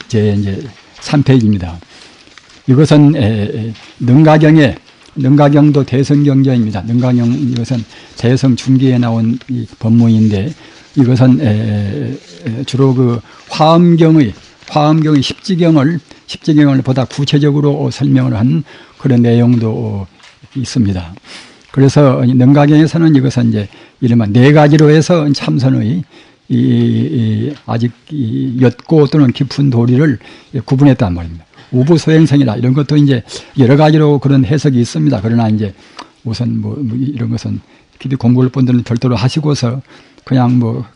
제 이제 3페이지입니다. 이것은 능가경도 대성경전입니다. 능가경 이것은 대성 중기에 나온 이 법문인데 이것은 주로 그 화엄경의 10지경을 보다 구체적으로 설명을 한 그런 내용도 있습니다. 그래서 능가경에서는 이것은 이제 이른바 네 가지로 해서 참선의 아직 옅고 또는 깊은 도리를 구분했단 말입니다. 우부소행성이라 이런 것도 이제 여러 가지로 그런 해석이 있습니다. 그러나 이제 우선 뭐 이런 것은 깊이 공부할 분들은 별도로 하시고서 그냥 뭐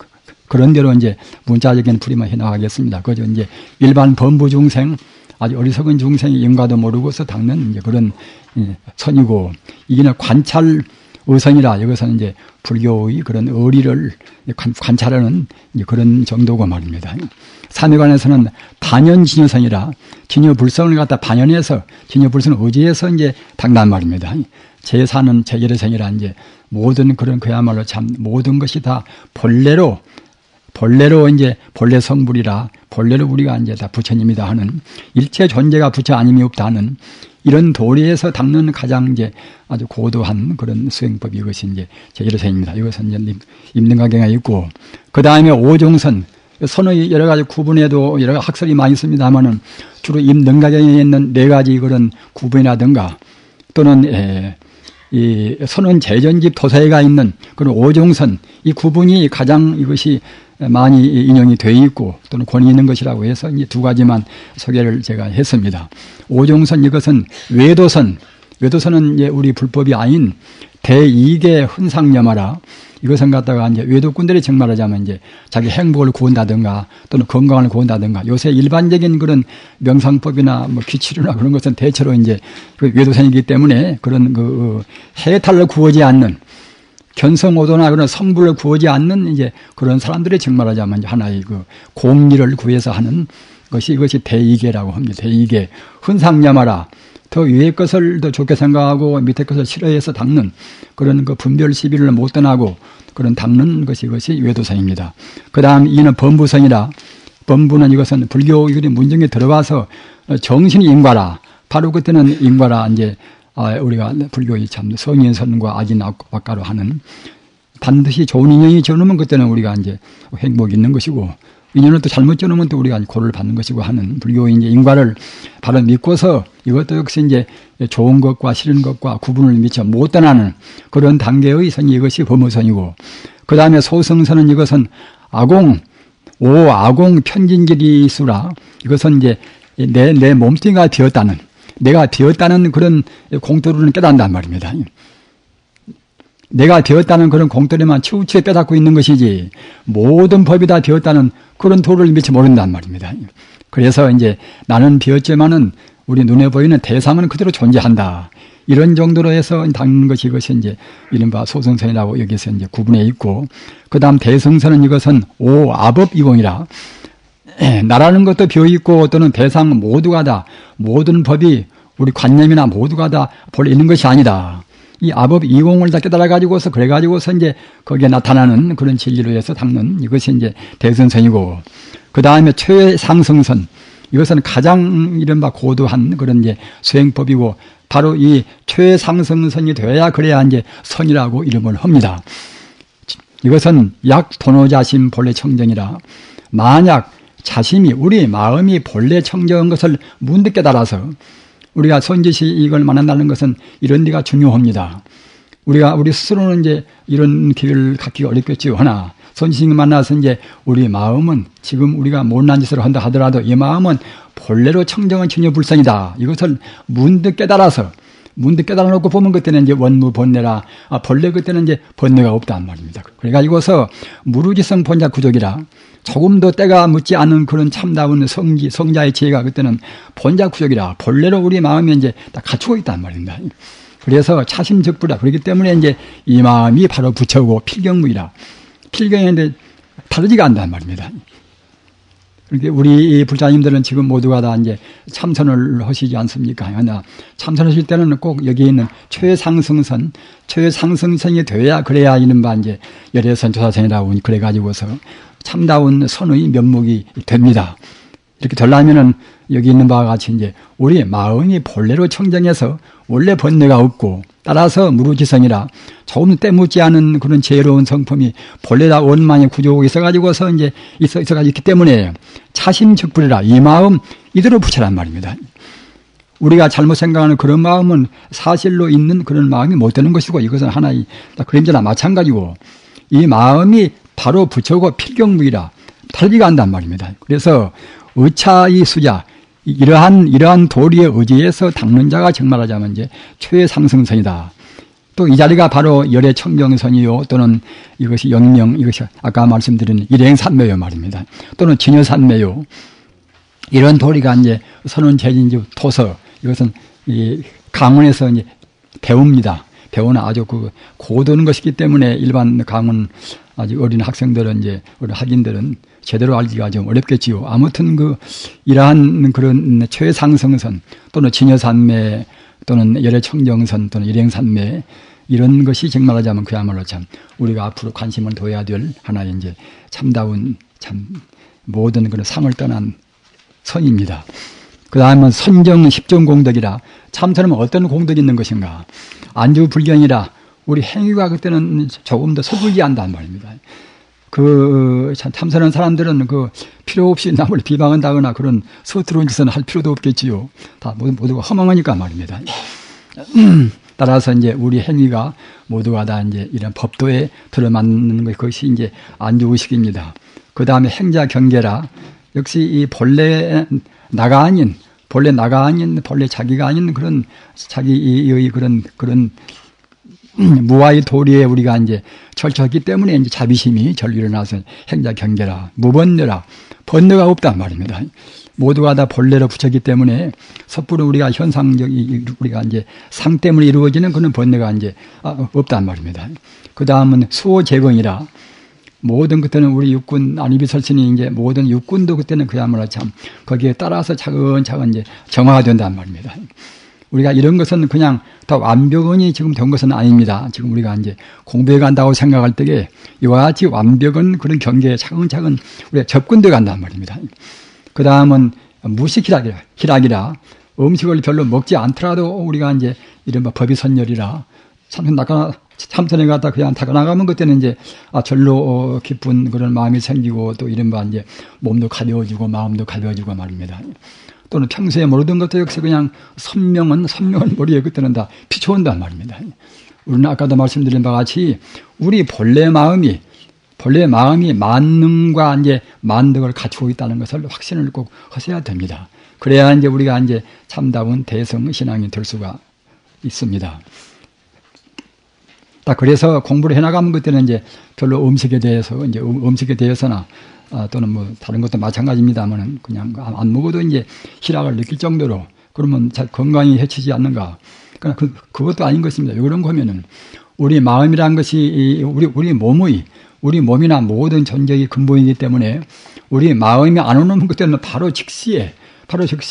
그런 대로 이제 문자적인 풀이만 해 나가겠습니다. 그저 이제 일반 범부 중생, 아주 어리석은 중생이 인과도 모르고서 닦는 이제 그런 선이고, 이게는 관찰 의선이라 이것은 이제 불교의 그런 의리를 관찰하는 이제 그런 정도고 말입니다. 삼위관에서는 반연진여선이라 진여불성을 갖다 반연해서 진여불성을 의지해서 이제 닦는 말입니다. 제4는 제결의선이라 이제 모든 그런 그야말로 참 모든 것이 다 본래로 이제 본래 성불이라 본래로 우리가 이제 다 부처님이다 하는 일체 존재가 부처 아님이 없다 하는 이런 도리에서 닦는 가장 이제 아주 고도한 그런 수행법이 이것이 이제 제결의선입니다. 이것은 이제 임능가경에 있고, 그 다음에 오종선, 선의 여러 가지 구분에도 여러 학설이 많이 있습니다만은 주로 임능가경에 있는 네 가지 그런 구분이라든가 또는 이 선원 재전집 도사에가 있는 그런 오종선, 이 구분이 가장 이것이 많이 인용이 되어 있고 또는 권위 있는 것이라고 해서 이 두 가지만 소개를 제가 했습니다. 오종선, 이것은 외도선은 이제 우리 불법이 아닌 대이계 흔상념하라. 이것은 갖다가 이제 외도꾼들이 정말하자면 이제 자기 행복을 구한다든가 또는 건강을 구한다든가, 요새 일반적인 그런 명상법이나 뭐 귀치료나 그런 것은 대체로 이제 그 외도선이기 때문에 그런 그 해탈을 구하지 않는, 견성오도나 그런 성불을 구하지 않는 이제 그런 사람들이 정말하자면 이제 하나의 그 공리를 구해서 하는 것이 이것이 대이계라고 합니다. 대이계 흔상념하라. 더 위의 것을 더 좋게 생각하고 밑에 것을 싫어해서 닦는 그런 그 분별 시비를 못 떠나고 그런 닦는 것이 이것이 외도선입니다. 그 다음 이는 범부선이라. 범부는 이것은 불교 문정에 들어와서 정신이 인과라. 바로 그때는 인과라 이제 우리가 불교의 참 성인선과 악인악과로 하는 반드시 좋은 인연이 저놓으면 그때는 우리가 이제 행복이 있는 것이고, 인연을 또 잘못 저놓으면 또 우리가 고를 받는 것이고 하는 불교의 이제 인과를 바로 믿고서 이것도 역시 이제 좋은 것과 싫은 것과 구분을 미처 못 떠나는 그런 단계의 선이 이것이 범어선이고, 그 다음에 소승선은 이것은 아공 편진길이수라. 이것은 이제 내 몸뚱이가 되었다는, 내가 되었다는 그런 공도를 깨닫는단 말입니다. 내가 되었다는 그런 공도리만 치우치게 빼닫고 있는 것이지 모든 법이 다 되었다는 그런 도를 미처 모른단 말입니다. 그래서 이제 나는 비었지만은 우리 눈에 보이는 대상은 그대로 존재한다. 이런 정도로 해서 닦는 것이 이것이 이제 이른바 소승선이라고 여기서 이제 구분해 있고, 그 다음 대승선은 이것은 오아법이공이라. 나라는 것도 비어있고 또는 대상 모두가 다 모든 법이 우리 관념이나 모두가 다 본래 있는 것이 아니다. 이 아법 이공을 다 깨달아가지고서 그래가지고서 이제 거기에 나타나는 그런 진리로 해서 닦는 이것이 이제 대승선이고, 그 다음에 최상승선, 이것은 가장 이른바 고도한 그런 이제 수행법이고, 바로 이 최상승선이 되어야 그래야 이제 선이라고 이름을 합니다. 이것은 약 도노자심 본래 청정이라. 만약 자심이 우리 마음이 본래 청정한 것을 문득 깨달아서 우리가 선지시 이걸 만난다는 것은 이런 데가 중요합니다. 우리 스스로는 이제 이런 길을 갖기가 어렵겠지요. 하나 선지식을 만나서 이제 우리 마음은 지금 우리가 못난 짓을 한다 하더라도 이 마음은 본래로 청정한 진여불성이다. 이것을 문득 깨달아놓고 보면 그때는 이제 원무번뇌라. 본래 그때는 이제 번뇌가 없단 말입니다. 그래가지고서 무르지성 본자구족이라. 조금도 때가 묻지 않은 그런 참다운 성자의 지혜가 그때는 본자구족이라. 본래로 우리 마음이 이제 다 갖추고 있단 말입니다. 그래서 차심적부라. 그렇기 때문에 이제 이 마음이 바로 부처고 필경무이라. 필경인데 다르지가 않단 말입니다. 그렇게 우리 불자님들은 지금 모두가 다 이제 참선을 하시지 않습니까? 하나 참선하실 때는 꼭 여기에 있는 최상승선이 돼야 그래야 이른바 이제 열애선 조사선이라고 그래가지고서 참다운 선의 면목이 됩니다. 이렇게 되려면은 여기 있는 바와 같이 이제 우리의 마음이 본래로 청정해서 원래 번뇌가 없고 따라서 무루지성이라 조금 때묻지 않은 그런 지혜로운 성품이 본래 다 원만히 구조가 있어가지고서 이제 있어가지고 있기 때문에 차심적불이라 이 마음 이대로 붙여란 말입니다. 우리가 잘못 생각하는 그런 마음은 사실로 있는 그런 마음이 못 되는 것이고 이것은 하나의 그림자나 마찬가지고 이 마음이 바로 부처고 필경무이라 탈비가 한단 말입니다. 그래서 의차의 수자 이러한 도리에 의지해서 닦는 자가 정말하자면 이제 최상승선이다. 또 이 자리가 바로 열의 청정선이요 또는 이것이 영명 이것이 아까 말씀드린 일행산매요 말입니다. 또는 진여산매요. 이런 도리가 이제 선원재진주 토서 이것은 이 강원에서 이제 배웁니다. 배우는 아주 그 고도는 것이기 때문에 일반 강원 아직 어린 학생들은 이제 어린 학인들은 제대로 알기가 좀 어렵겠지요. 아무튼 그 이러한 그런 최상승선 또는 진여산매 또는 열애청정선 또는 일행산매 이런 것이 정말 하자면 그야말로 참 우리가 앞으로 관심을 둬야 될 하나의 이제 참다운 참 모든 그런 상을 떠난 선입니다. 그 다음은 선정 십종 공덕이라 참선은 어떤 공덕이 있는 것인가? 안주 불견이라 우리 행위가 그때는 조금 더 서툴게 한단 말입니다. 참선하는 사람들은 그 필요 없이 남을 비방한다거나 그런 서투른 짓은 할 필요도 없겠지요. 다 모두가 허망하니까 말입니다. 따라서 이제 우리 행위가 모두가 다 이제 이런 법도에 들어맞는 것이 이제 안주의식입니다. 그 다음에 행자 경계라 역시 이 본래 나가 아닌 본래 자기가 아닌 그런 자기의 그런 무아의 도리에 우리가 이제 철저했기 때문에 이제 자비심이 절로 일어나서 행자 경계라 무번뇌라 번뇌가 없단 말입니다. 모두가 다 본래로 붙였기 때문에 섣부로 우리가 우리가 이제 상 때문에 이루어지는 그런 번뇌가 이제 없단 말입니다. 그 다음은 수호재건이라 모든 그때는 우리 육군 안이비설신이 이제 모든 육군도 그때는 그야말로 참 거기에 따라서 차근차근 이제 정화가 된단 말입니다. 우리가 이런 것은 그냥 더 완벽은이 지금 된 것은 아닙니다. 지금 우리가 이제 공부해 간다고 생각할 때에 이와 같이 완벽은 그런 경계에 차근차근 우리가 접근돼 간단 말입니다. 그 다음은 무식희락이라 음식을 별로 먹지 않더라도 우리가 이제 이른바 법이선열이라 참선에 갔다 그냥 다가 나가면 그때는 이제 절로 깊은 그런 마음이 생기고 또 이른바 이제 몸도 가벼워지고 마음도 가벼워지고 말입니다. 또는 평소에 모르던 것도 역시 그냥 선명한 머리에 그때는 다 비춰온단 말입니다. 우리는 아까도 말씀드린 바와 같이 우리 본래 마음이 만능과 이제 만덕을 갖추고 있다는 것을 확신을 꼭 하셔야 됩니다. 그래야 이제 우리가 이제 참다운 대성 신앙이 될 수가 있습니다. 딱 그래서 공부를 해나가면 그때는 이제 별로 음식에 대해서나 또는 뭐 다른 것도 마찬가지입니다만은 그냥 안 먹어도 이제 희락을 느낄 정도로 그러면 건강이 해치지 않는가? 그러니까 그것도 아닌 것입니다. 왜 그런 거면은 우리 마음이란 것이 우리 몸이나 모든 존재의 근본이기 때문에 우리 마음이 안 오는 그때는 바로 즉시에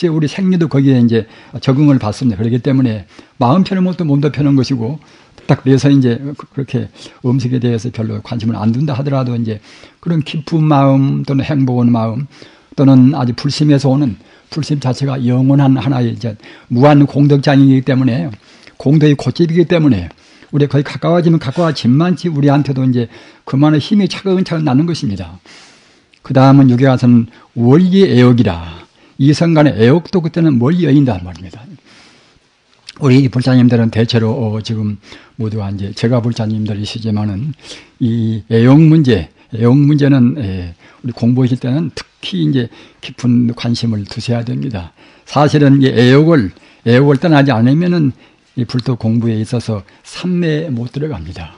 우리 생리도 거기에 이제 적응을 받습니다. 그렇기 때문에 마음 펴는 것도 몸도 펴는 것이고 딱 그래서 이제 그렇게 음식에 대해서 별로 관심을 안 둔다 하더라도 이제 그런 기쁜 마음 또는 행복한 마음 또는 아주 불심에서 오는 불심 자체가 영원한 하나의 이제 무한 공덕장이기 때문에 공덕의 고집이기 때문에 우리 거의 가까워지면 가까워진만치 우리한테도 이제 그만의 힘이 차근차근 나는 것입니다. 그 다음은 여기 가서는 원리 애욕이라 이성 간의 애욕도 그때는 멀리 여인단 말입니다. 우리 불자님들은 대체로 지금 모두가 이제 제가 불자님들이시지만은 이 애욕 문제는 우리 공부하실 때는 특히 이제 깊은 관심을 두셔야 됩니다. 사실은 이 애욕을 떠나지 않으면은 이 불도 공부에 있어서 산매에 못 들어갑니다.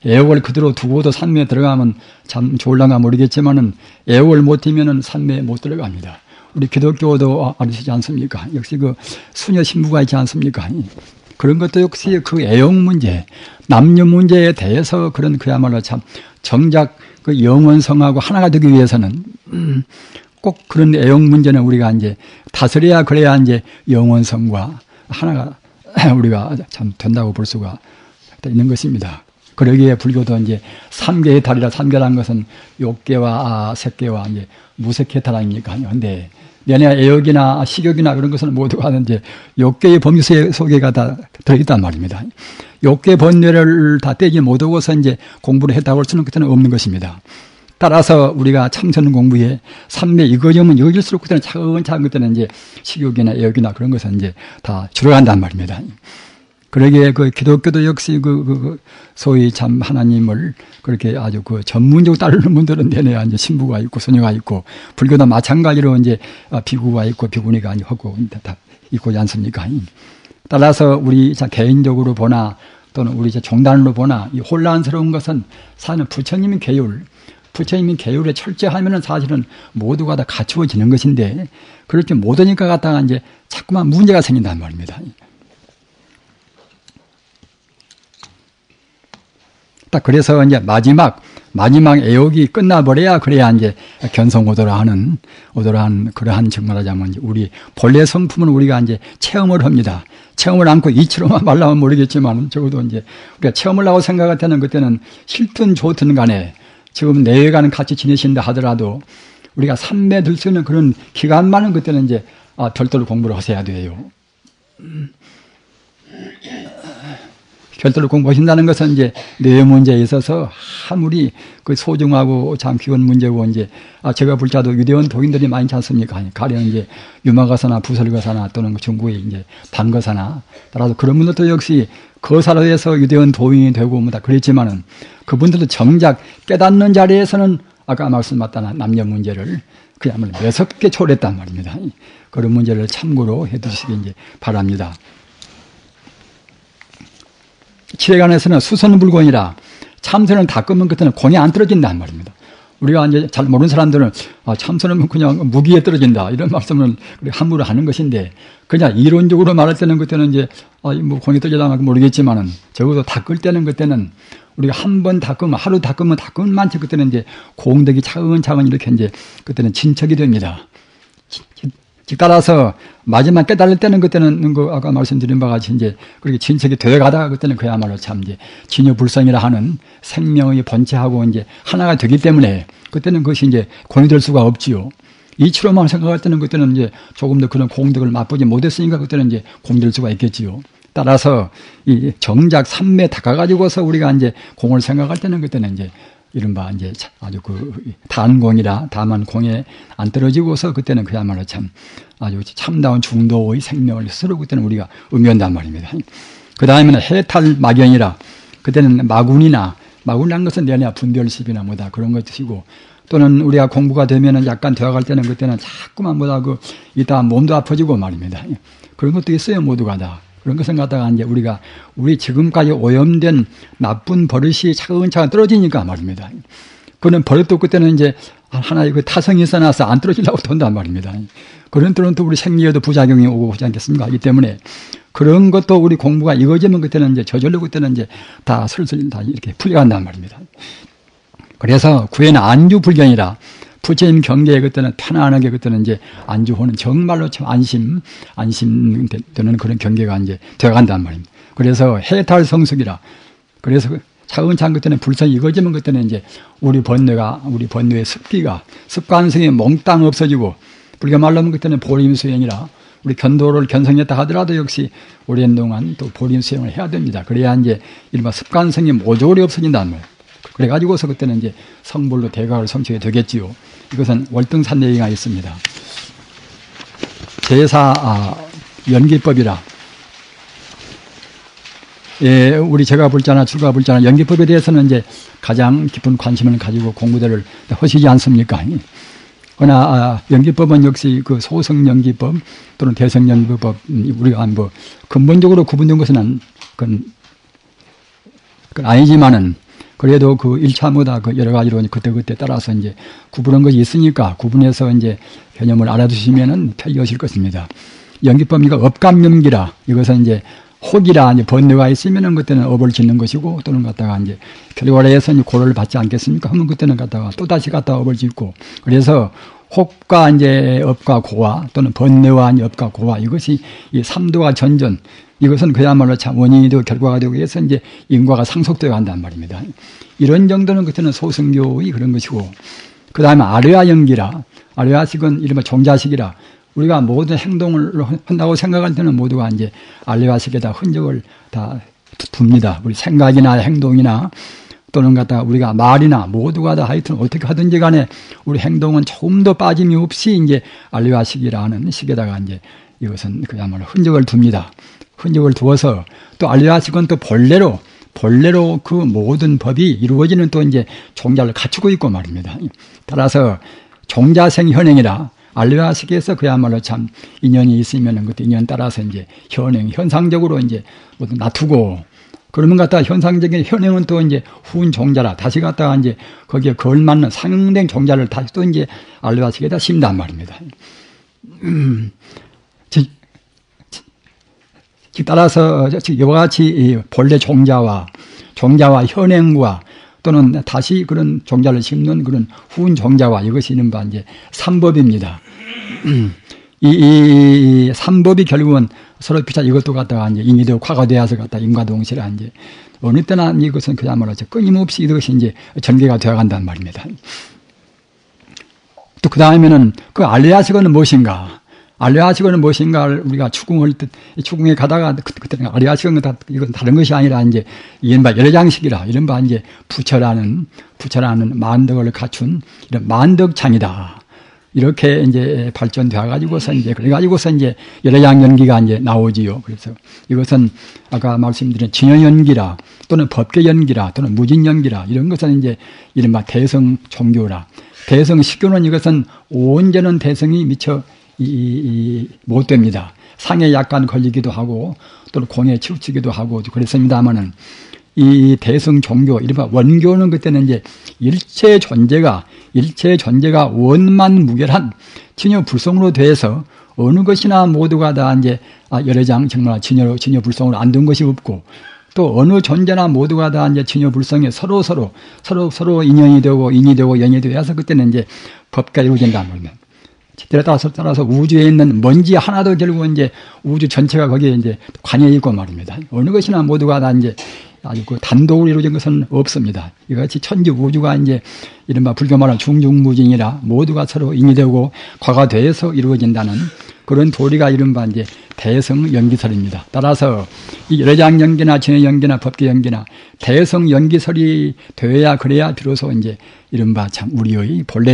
애욕을 그대로 두고도 산매에 들어가면 참 좋을란가 모르겠지만은 애욕을 못 띄면은 산매에 못 들어갑니다. 우리 기독교도 아시지 않습니까? 역시 그 수녀 신부가 있지 않습니까? 그런 것도 역시 그 애욕 문제, 남녀 문제에 대해서 그런 그야말로 참 정작 그 영원성하고 하나가 되기 위해서는 꼭 그런 애욕 문제는 우리가 이제 다스려야 그래야 이제 영원성과 하나가 우리가 참 된다고 볼 수가 있는 것입니다. 그러기에 불교도 이제 삼계해탈이라 삼계란 것은 욕계와 색계와 이제 무색해탈 아닙니까? 근데 내내 애욕이나 식욕이나 그런 것은 모두가 이제 욕계의 범위 속에가 다 들어있단 말입니다. 욕계 번뇌를 다 떼지 못하고서 이제 공부를 했다고 할 수는 그때는 없는 것입니다. 따라서 우리가 참선 공부에 삼매 이거저면 이거질수록 그때는 차근차근 그때는 이제 식욕이나 애욕이나 그런 것은 이제 다 줄어간단 말입니다. 그러기에 그 기독교도 역시 소위 참 하나님을 그렇게 아주 그 전문적으로 따르는 분들은 내내 이제 신부가 있고 소녀가 있고, 불교도 마찬가지로 이제 비구가 있고 비구니가 하고 다 있고 않습니까? 따라서 우리 개인적으로 보나 또는 우리 종단으로 보나 이 혼란스러운 것은 사실은 부처님의 계율에 철저하면은 사실은 모두가 다 갖추어지는 것인데, 그렇게 못하니까 갖다가 이제 자꾸만 문제가 생긴단 말입니다. 딱 그래서 이제 마지막 애욕이 끝나버려야 그래야 이제 견성오도라 하는 그러한 정말하자면 우리 본래 성품은 우리가 이제 체험을 합니다. 체험을 않고 이치로만 말라면 모르겠지만 적어도 이제 우리가 체험을 하고 생각할 때는 그때는 싫든 좋든 간에 지금 내외가는 같이 지내신다 하더라도 우리가 삼매 들 수 있는 그런 기간만은 그때는 이제 별도로 공부를 하셔야 돼요. 별도로 공부하신다는 것은 이제 뇌 문제에 있어서 아무리 그 소중하고 참 귀한 문제고, 이제 제가 불자도 유대원 도인들이 많지 않습니까? 가령 이제 유마가사나 부설가사나 또는 중국의 이제 반거사나, 따라서 그런 분들도 역시 거사로 해서 유대원 도인이 되고 뭐 다 그랬지만은 그분들도 정작 깨닫는 자리에서는 아까 말씀드렸던 남녀 문제를 그야말로 매섭게 초래했단 말입니다. 그런 문제를 참고로 해두시기 이제 바랍니다. 칠회관에서는 수선불곤이라 참선을 다 끄면 그때는 공이 안 떨어진다는 말입니다. 우리가 이제 잘 모르는 사람들은 참선은 그냥 무기에 떨어진다 이런 말씀을 함부로 하는 것인데, 그냥 이론적으로 말할 때는 그때는 이제 뭐 공이 떨어지다 모르겠지만은 적어도 다 끌 때는 그때는 우리가 한 번 다 끄면 하루 다 끄면 많지 그때는 이제 공덕이 차근차근 이렇게 이제 그때는 진척이 됩니다. 즉 따라서 마지막 깨달을 때는 그때는 아까 말씀드린 바와 같이 이제 그렇게 진척이 되어가다가 그때는 그야말로 참 이제 진여불성이라 하는 생명의 본체하고 이제 하나가 되기 때문에 그때는 그것이 이제 공이 될 수가 없지요. 이치로만 생각할 때는 그때는 이제 조금 더 그런 공덕을 맛보지 못했으니까 그때는 이제 공이 될 수가 있겠지요. 따라서 이 정작 삼매 닦아가지고서 우리가 이제 공을 생각할 때는 그때는 이제 이른바 이제 아주 단공이라 다만 공에 안 떨어지고서 그때는 그야말로 참 아주 참다운 중도의 생명을 스스로 그때는 우리가 의미한단 말입니다. 그 다음에는 해탈 막연이라 그때는 마군이란 것은 내내 분별십이나 뭐다 그런 것이고, 또는 우리가 공부가 되면은 약간 되어갈 때는 그때는 자꾸만 이따 몸도 아파지고 말입니다. 그런 것도 있어요, 모두가 다. 그런 것을 갖다가 이제 우리 지금까지 오염된 나쁜 버릇이 차근차근 떨어지니까 말입니다. 그런 버릇도 그때는 이제 하나의 그 타성이 써놔서 안 떨어지려고 돈단 말입니다. 그런 때는 또 우리 생리에도 부작용이 오고 하지 않겠습니까? 이 때문에 그런 것도 우리 공부가 이거지만 그때는 이제 저절로 그때는 이제 다 슬슬 다 이렇게 풀려간단 말입니다. 그래서 구에는 안주불견이라 부처님 경계에 그때는 편안하게 그때는 이제 안주호는 정말로 참 안심 되는 그런 경계가 이제 되어간단 말입니다. 그래서 해탈 성숙이라, 그래서 차근차근 그때는 불성이 이거지만 그때는 이제 우리 번뇌의 습관성이 몽땅 없어지고, 불교 말로 하면 그때는 보림수행이라 우리 견도를 견성했다 하더라도 역시 오랜 동안 또 보림수행을 해야 됩니다. 그래야 이제 이른바 습관성이 모조리 없어진다는 거예요. 그래가지고서 그때는 이제 성불로 대각을 성취하게 되겠지요. 이것은 월등산내기가 있습니다. 제사 연기법이라, 우리 제가 불자나 출가 불자나 연기법에 대해서는 이제 가장 깊은 관심을 가지고 공부들을 하시지 않습니까? 그러나 연기법은 역시 그 소성 연기법 또는 대성 연기법, 우리가 뭐 근본적으로 구분된 것은 그건 아니지만은 그래도 그 1차마다 그 여러 가지로 그때 따라서 이제 구분한 것이 있으니까 구분해서 이제 개념을 알아두시면은 편리하실 것입니다. 연기법, 이거 업감염기라, 이것은 이제 혹이라 이제 번뇌가 있으면은 그때는 업을 짓는 것이고, 또는 갖다가 이제 결과를 해서 이제 고를 받지 않겠습니까? 하면 그때는 갖다가 또다시 갖다가 업을 짓고, 그래서 혹과 이제 업과 고와 또는 번뇌와 업과 고와, 이것이 이 삼도가 전전, 이것은 그야말로 참 원인이 되고 결과가 되고 해서 이제 인과가 상속되어 간단 말입니다. 이런 정도는 그때는 소승교의 그런 것이고, 그 다음에 아뢰아 연기라, 아뢰아식은 이른바 종자식이라, 우리가 모든 행동을 한다고 생각할 때는 모두가 이제 아뢰아식에다 흔적을 다 둡니다. 우리 생각이나 행동이나 또는 갖다 우리가 말이나 모두가 다 하여튼 어떻게 하든지 간에 우리 행동은 조금도 빠짐이 없이 이제 알레아식이라는 식에다가 이제 이것은 그야말로 흔적을 둡니다. 흔적을 두어서 또 알레아식은 또 본래로 그 모든 법이 이루어지는 또 이제 종자를 갖추고 있고 말입니다. 따라서 종자생 현행이라 알레아식에서 그야말로 참 인연이 있으면은 그 인연 따라서 이제 현상적으로 이제 모두 놔두고, 그러면 갖다가 현상적인 현행은 또 이제 후운 종자라 다시 갖다가 이제 거기에 걸맞는 상응된 종자를 다시 또 이제 알레아식에다 심단 말입니다. 따라서 이와 같이 본래 종자와 현행과 또는 다시 그런 종자를 심는 그런 후운 종자와 이것이 이른바 이제 삼법입니다. 이 삼법이 결국은 서로 비슷한 이것도 갖다가 이제 인이 되고 과가 되어서 갖다 인과 동시라 이제 어느 때나 이것은 그야말로 끊임없이 이것이 이제 전개가 되어 간단 말입니다. 또 그 다음에는 그 알레아식어는 무엇인가? 알레아식어는 무엇인가를 우리가 추궁에 가다가 그때는 알레아식어는 이건 다른 것이 아니라 이제 이른바 열장식이라 이른바 이제 부처라는 만덕을 갖춘 이런 만덕창이다. 이렇게 이제 발전되어 가지고서 이제 그래가지고서 이제 열애장 연기가 이제 나오지요. 그래서 이것은 아까 말씀드린 진여 연기라 또는 법계 연기라 또는 무진 연기라 이런 것은 이제 이른바 대성 종교라. 대성 식교는 이것은 온전한 대성이 미처 못 됩니다. 상에 약간 걸리기도 하고 또는 공에 치우치기도 하고 그랬습니다만은 이 대성 종교, 이른바 원교는 그때는 이제 일체 존재가 원만 무결한 진여 불성으로 돼서 어느 것이나 모두가 다 이제 열애장 정말 진여 불성으로 안 된 것이 없고 또 어느 존재나 모두가 다 이제 진여 불성에 서로 인연이 되고 인이 되고 연이 되어서 그때는 이제 법가 이루어진다는 겁니다. 따라서 우주에 있는 먼지 하나도 결국 이제 우주 전체가 거기에 이제 관여 있고 말입니다. 어느 것이나 모두가 다 이제 아주 그 단독으로 이루어진 것은 없습니다. 이같이 천지 우주가 이제 이른바 불교 말하는 중중무진이라 모두가 서로 인이 되고 과가 돼서 이루어진다는 그런 도리가 이른바 이제 대성 연기설입니다. 따라서 이 열애장 연기나 진여 연기나 법계 연기나 대성 연기설이 되어야 그래야 비로소 이제 이른바 참 우리의 본래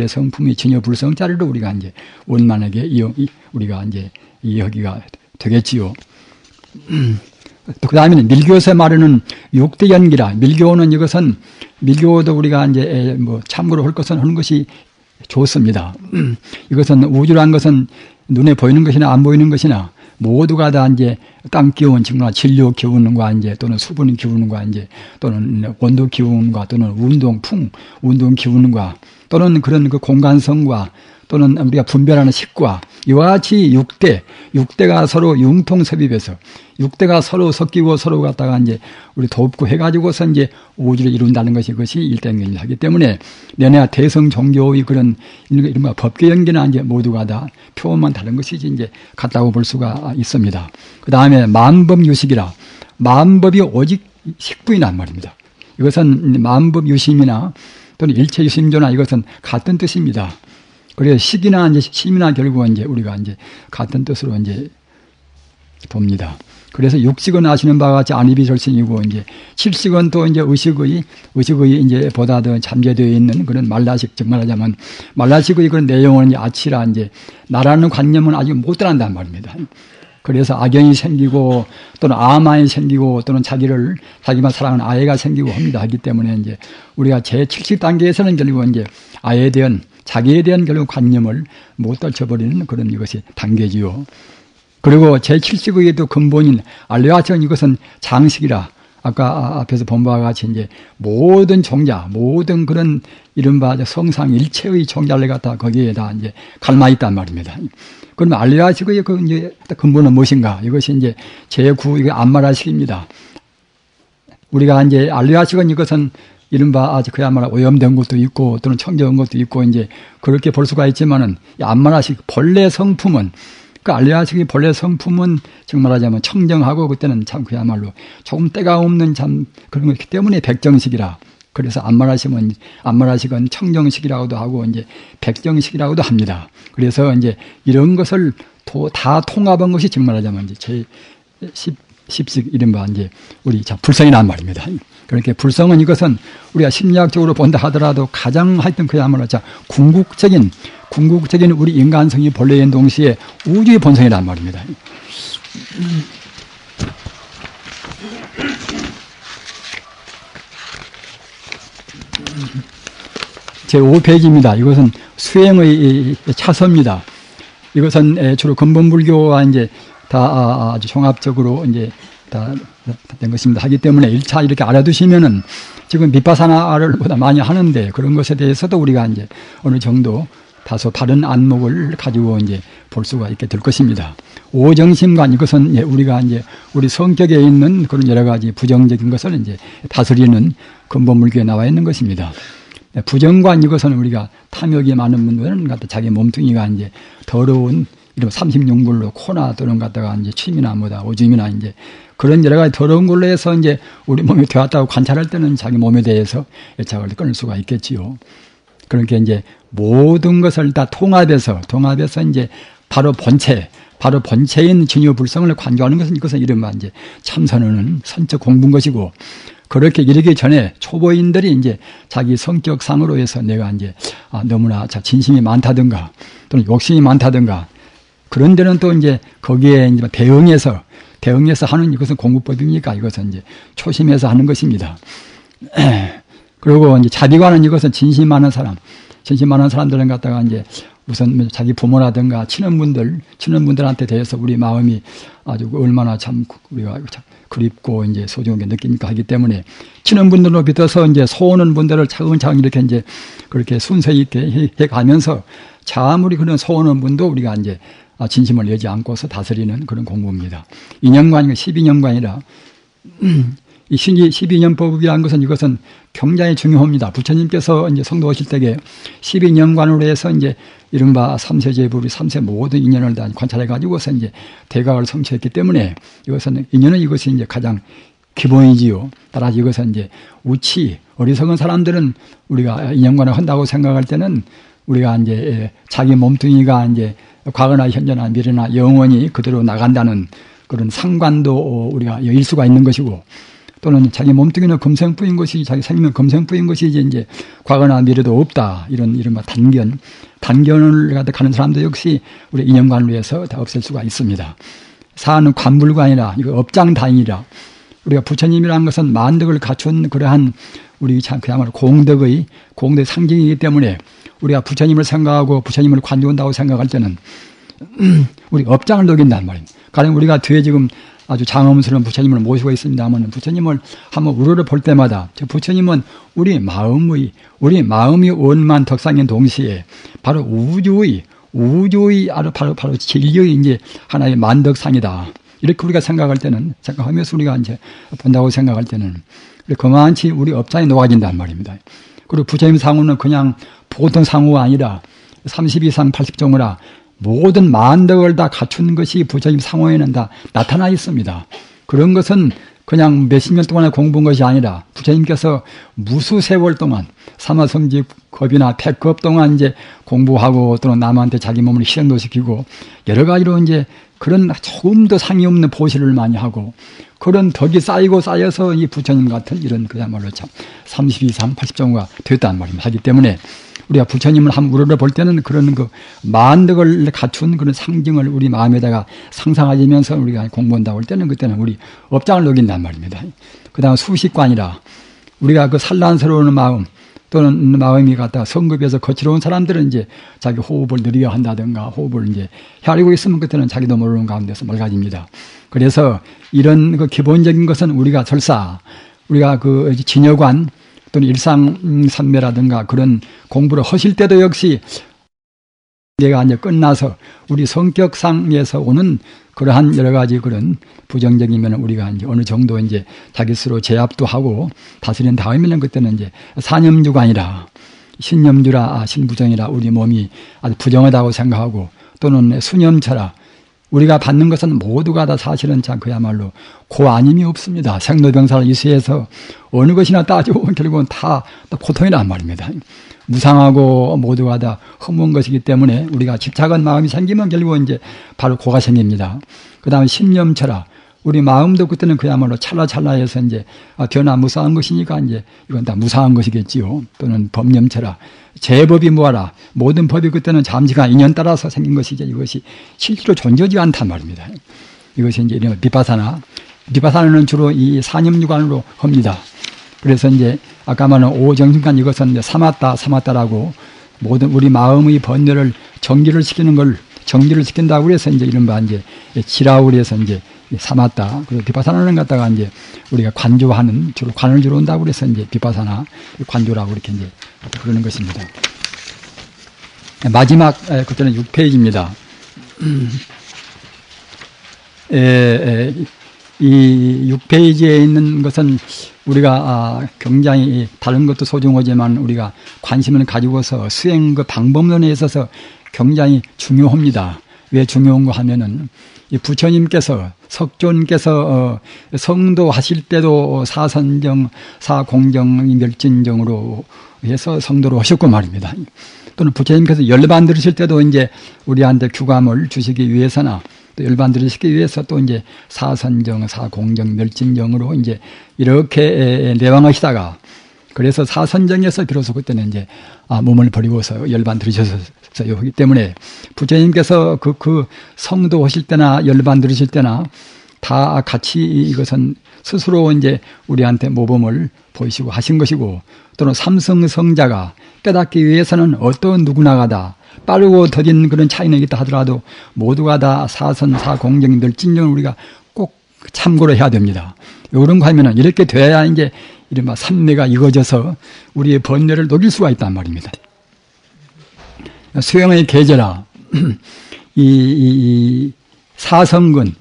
성품이 진여 불성자를 우리가 이제 원만하게 우리가 이제 이해하기가 되겠지요. 또 그 다음에는 밀교에서 말하는 육대 연기라. 밀교도 우리가 이제 뭐 참고로 할 것은 하는 것이 좋습니다. 이것은 우주란 것은 눈에 보이는 것이나 안 보이는 것이나 모두가 다 이제 땅 기운, 정말 진료 기운과 이제 또는 수분 기운과 이제 또는 온도 기운과 또는 운동 기운과 또는 그런 그 공간성과 또는 우리가 분별하는 식과 이와 같이 육대가 서로 융통섭입해서 육대가 서로 섞이고 서로 갖다가 이제 우리 돕고 해가지고서 이제 우주를 이룬다는 것이 그것이 일대행견이기 때문에 내내 대성 종교의 그런 이른바 법계 연계나 이제 모두가 다 표현만 다른 것이지 이제 같다고 볼 수가 있습니다. 그 다음에 만법유식이라 만법이 오직 식부인한 말입니다. 이것은 만법유심이나 또는 일체유심조나 이것은 같은 뜻입니다. 그래서 식이나 이제 심이나 결국은 이제 우리가 이제 같은 뜻으로 이제 봅니다. 그래서 육식은 아시는 바와 같이 안입이 절신이고 이제 칠식은 또 이제 의식의 이제 보다 더 잠재되어 있는 그런 말라식, 즉 말하자면 말라식의 그런 내용은 아치라 이제 나라는 관념은 아직 못 들어간단 말입니다. 그래서 악연이 생기고 또는 아만이 생기고 또는 자기만 사랑하는 아예가 생기고 합니다. 하기 때문에 이제 우리가 제7식 단계에서는 결국 이제 자기에 대한 결국 관념을 못 떨쳐버리는 그런 이것이 단계지요. 그리고 제7식의 또 근본인 알레아식은 이것은 장식이라 아까 앞에서 본 바와 같이 이제 모든 종자, 모든 그런 이른바 성상 일체의 종자를 갖다 거기에다 이제 갈마 있단 말입니다. 그러면 알레아식의 그 이제 근본은 무엇인가? 이것이 이제 제9 이게 안마라식입니다. 우리가 이제 알레아식은 이것은 이른바 아주 그야말로 오염된 것도 있고 또는 청정한 것도 있고 이제 그렇게 볼 수가 있지만은 안마라식 본래 성품은 그 알레아식의 본래 성품은 정말 하자면 청정하고 그때는 참 그야말로 조금 때가 없는 참 그런 거기 때문에 백정식이라. 그래서 안말하식은 청정식이라고도 하고 이제 백정식이라고도 합니다. 그래서 이제 이런 것을 다 통합한 것이 정말 하자면 이제 제10식 이른바 이제 우리 불성이란 말입니다. 그렇게 불성은 이것은 우리가 심리학적으로 본다 하더라도 가장 하여튼 그야말로 궁극적인 우리 인간성이 본래인 동시에 우주의 본성이란 말입니다. 제5페이지입니다. 이것은 수행의 차서입니다. 이것은 주로 근본불교와 이제 다 아주 종합적으로 이제 다 된 것입니다. 하기 때문에 1차 이렇게 알아두시면은 지금 비파사나를 보다 많이 하는데 그런 것에 대해서도 우리가 이제 어느 정도 다소 바른 안목을 가지고 이제 볼 수가 있게 될 것입니다. 오정심관 이것은 우리가 이제 우리 성격에 있는 그런 여러 가지 부정적인 것을 이제 다스리는 근본불교에 나와 있는 것입니다. 부정관 이것은 우리가 탐욕이 많은 분들은 자기 몸뚱이가 이제 더러운 이런 36물로 코나 또는 갖다가 이제 침이나 뭐다 오줌이나 이제 그런 여러 가지 더러운 걸로 해서 이제 우리 몸이 되었다고 관찰할 때는 자기 몸에 대해서 애착을 끊을 수가 있겠지요. 그렇게 이제 모든 것을 다 통합해서 이제 바로 본체인 진유불성을 관조하는 것은 이것은 이른바 이제 참선은 선적 공부인 것이고 그렇게 이르기 전에 초보인들이 이제 자기 성격상으로 해서 내가 이제 너무나 진심이 많다든가 또는 욕심이 많다든가 그런 데는 또 이제 거기에 이제 대응해서 하는 이것은 공부법입니까? 이것은 이제 초심해서 하는 것입니다. 그리고 이제 자비관은 이것은 진심 많은 사람들은 갖다가 이제 우선 자기 부모라든가 친원분들한테 대해서 우리 마음이 아주 얼마나 참 우리가 그립고 이제 소중하게 느끼니까 하기 때문에 친원분들로 비춰서 이제 소원한 분들을 차근차근 이렇게 이제 그렇게 순서 있게 해 가면서 참으리 그런 소원한 분도 우리가 이제 진심을 내지 않고서 다스리는 그런 공부입니다. 인연관이 12년관이라 이 12년법이라는 것은 이것은 굉장히 중요합니다. 부처님께서 이제 성도하실 때에 12년관으로 해서 이제 이른바 삼세제불이 삼세 모든 인연을 다 관찰해 가지고서 이제 대각을 성취했기 때문에 이것이 이제 가장 기본이지요. 따라서 이것은 이제 어리석은 사람들은 우리가 인연관을 한다고 생각할 때는 우리가 이제 자기 몸뚱이가 이제 과거나 현재나 미래나 영원히 그대로 나간다는 그런 상관도 우리가 여길 수가 있는 것이고 또는 자기 몸뚱이는 금생뿌인 것이 자기 생명은 금생뿌인 것이 이제 과거나 미래도 없다 이런 이른바 단견을 갖다 가는 사람도 역시 우리 인연관을 위해서 다 없앨 수가 있습니다. 사는 관불관이라 이거 업장다인이라 우리가 부처님이라는 것은 만덕을 갖춘 그러한 우리 참 그야말로 공덕의 상징이기 때문에 우리가 부처님을 생각하고 부처님을 관조한다고 생각할 때는 우리 업장을 녹인단 말입니다. 가령 우리가 뒤에 지금 아주 장엄스러운 부처님을 모시고 있습니다만 부처님을 한번 우러러 볼 때마다 부처님은 우리 마음이 원만 덕상인 동시에 바로 우주의 바로 진리의 이제 하나의 만덕상이다. 이렇게 우리가 생각하면서 우리가 이제 본다고 생각할 때는 그만치 우리 업장이 녹아진단 말입니다. 그리고 부처님 상호는 그냥 보통 상호가 아니라 32상 80종이라 모든 만덕을 다 갖춘 것이 부처님 상호에는 다 나타나 있습니다. 그런 것은 그냥 몇십 년 동안에 공부한 것이 아니라 부처님께서 무수 세월 동안 사마성직 겁이나 백급 동안 이제 공부하고 또는 남한테 자기 몸을 희생도 시키고 여러 가지로 이제 그런 조금도 상이 없는 보시를 많이 하고 그런 덕이 쌓여서 이 부처님 같은 이런 그야말로 참 32상 80종가 됐단 말입니다. 하기 때문에 우리가 부처님을 한번 우러러 볼 때는 그런 그 만덕을 갖춘 그런 상징을 우리 마음에다가 상상하면서 우리가 공부한다고 할 때는 그때는 우리 업장을 녹인단 말입니다. 그 다음 수식관이라 우리가 그 산란스러운 마음 또는 마음이 갖다가 성급해서 거칠어온 사람들은 이제 자기 호흡을 느리게 한다든가 호흡을 이제 헤아리고 있으면 그때는 자기도 모르는 가운데서 맑아집니다. 그래서 이런 그 기본적인 것은 우리가 우리가 그 진여관 또는 일상선매라든가 그런 공부를 하실 때도 역시 내가 이제 끝나서 우리 성격상에서 오는 그러한 여러 가지 그런 부정적이면 우리가 이제 어느 정도 이제 자기 스스로 제압도 하고 다스린 다음에는 그때는 이제 사념주가 아니라 신념주라 신부정이라 우리 몸이 아주 부정하다고 생각하고 또는 수념처라 우리가 받는 것은 모두가 다 사실은 참 그야말로 고아님이 없습니다. 생로병사를 이수해서 어느 것이나 따지고 결국은 다 고통이란 말입니다. 무상하고 모두가 다 허무한 것이기 때문에 우리가 집착한 마음이 생기면 결국은 이제 바로 고가 생깁니다. 그 다음에 신념철학. 우리 마음도 그때는 그야말로 찰나찰나해서 이제 변화 무상한 것이니까 이제 이건 다 무상한 것이겠지요. 또는 법념철학. 제법이 뭐하라. 모든 법이 그때는 잠시간 인연 따라서 생긴 것이죠. 이것이 실제로 존재하지 않단 말입니다. 이것이 이제 이런 비파사나. 비파사나는 주로 이 사념유관으로 합니다. 그래서 이제 아까 말한 오정신간 이것은 이제 사마따라고 모든 우리 마음의 번뇌를 정리를 시킨다고 그래서 이제 이른바 이제 지라고 그래서 이제 사마따. 그리고 비파사나는 갖다가 이제 우리가 관조하는 주로 관을 주로 온다고 그래서 이제 비파사나 관조라고 이렇게 이제 그러는 것입니다. 마지막 그때는 6페이지입니다. 이 6페이지에 있는 것은 우리가 굉장히 다른 것도 소중하지만 우리가 관심을 가지고서 수행 그 방법론에 있어서 굉장히 중요합니다. 왜 중요한가 하면은 이 부처님께서 석존께서 성도하실 때도 사선정, 사공정, 멸진정으로 해서 성도로 하셨고 말입니다. 또는 부처님께서 열반 들으실 때도 이제 우리한테 규감을 주시기 위해서나 또 열반 들으시기 위해서 또 이제 사선정, 사공정, 멸진정으로 이제 이렇게 내왕하시다가 그래서 사선정에서 비로소 그때는 이제 몸을 버리고서 열반 들으셨어요. 그렇기 때문에 부처님께서 그 성도 하실 때나 열반 들으실 때나 다 같이 이것은 스스로 이제 우리한테 모범을 보이시고 하신 것이고 또는 삼성성자가 깨닫기 위해서는 어떤 누구나가 다 빠르고 더딘 그런 차이는 있다 하더라도 모두가 다 사선, 사공정, 멸진정을 우리가 꼭 참고를 해야 됩니다. 이런 거 하면은 이렇게 돼야 이제 이른바 삼매가 이어져서 우리의 번뇌를 녹일 수가 있단 말입니다. 수행의 계절아, 이 사성근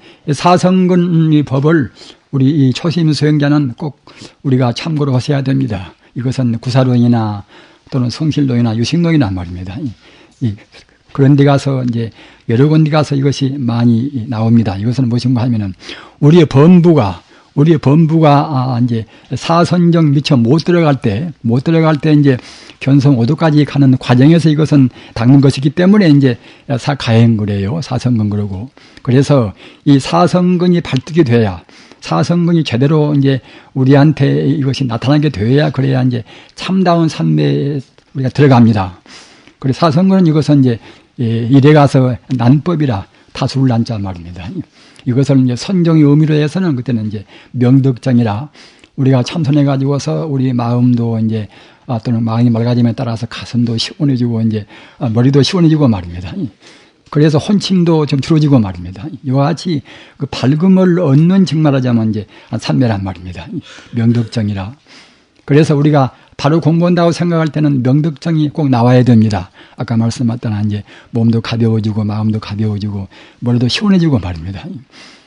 이 법을 우리 이 초심 수행자는 꼭 우리가 참고로 하셔야 됩니다. 이것은 구사론이나 또는 성실론이나 유식론이란 말입니다. 그런 데 가서 이제 여러 군데 가서 이것이 많이 나옵니다. 이것은 무엇인가 하면은 우리의 범부가 이제 사선정 미처 못 들어갈 때 이제 견성 5도까지 가는 과정에서 이것은 닦는 것이기 때문에 이제 가행그래요. 사성근 그러고. 그래서 이 사성근이 발득이 돼야 사성근이 제대로 이제 우리한테 이것이 나타나게 돼야 그래야 이제 참다운 산매에 우리가 들어갑니다. 그래서 사성근은 이것은 이제 이래 가서 난법이라 다수를 난자 말입니다. 이것을 이제 선정의 의미로 해서는 그때는 이제 명덕정이라 우리가 참선해 가지고서 우리 마음도 이제 또는 마음이 맑아짐에 따라서 가슴도 시원해지고 이제 머리도 시원해지고 말입니다. 그래서 혼침도 좀 줄어지고 말입니다. 이와 같이 그 밝음을 얻는 즉 말하자면 이제 삼매란 말입니다. 명덕정이라. 그래서 우리가 바로 공부한다고 생각할 때는 명덕정이 꼭 나와야 됩니다. 아까 말씀하셨던 이제 몸도 가벼워지고 마음도 가벼워지고 머리도 시원해지고 말입니다.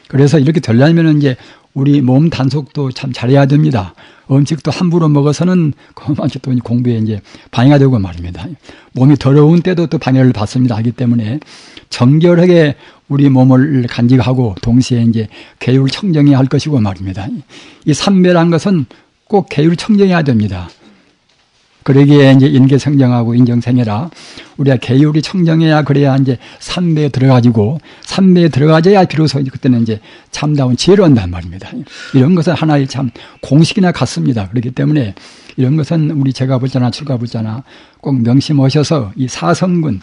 그래서 이렇게 되려면 이제 우리 몸 단속도 참 잘해야 됩니다. 음식도 함부로 먹어서는 그만큼 또 공부에 이제 방해가 되고 말입니다. 몸이 더러운 때도 또 방해를 받습니다. 하기 때문에 정결하게 우리 몸을 간직하고 동시에 이제 계율 청정해야 할 것이고 말입니다. 이 삼매란 것은 꼭 계율 청정해야 됩니다. 그러기에 이제 인계성정하고 인정생해라. 우리가 계율이 청정해야 그래야 이제 삼매에 들어가지고 삼매에 들어가져야 비로소 이제 그때는 이제 참다운 지혜를 얻는단 말입니다. 이런 것은 하나의 참 공식이나 같습니다. 그렇기 때문에 이런 것은 우리 제가불자나 출가불자나 꼭 명심하셔서 이 사성근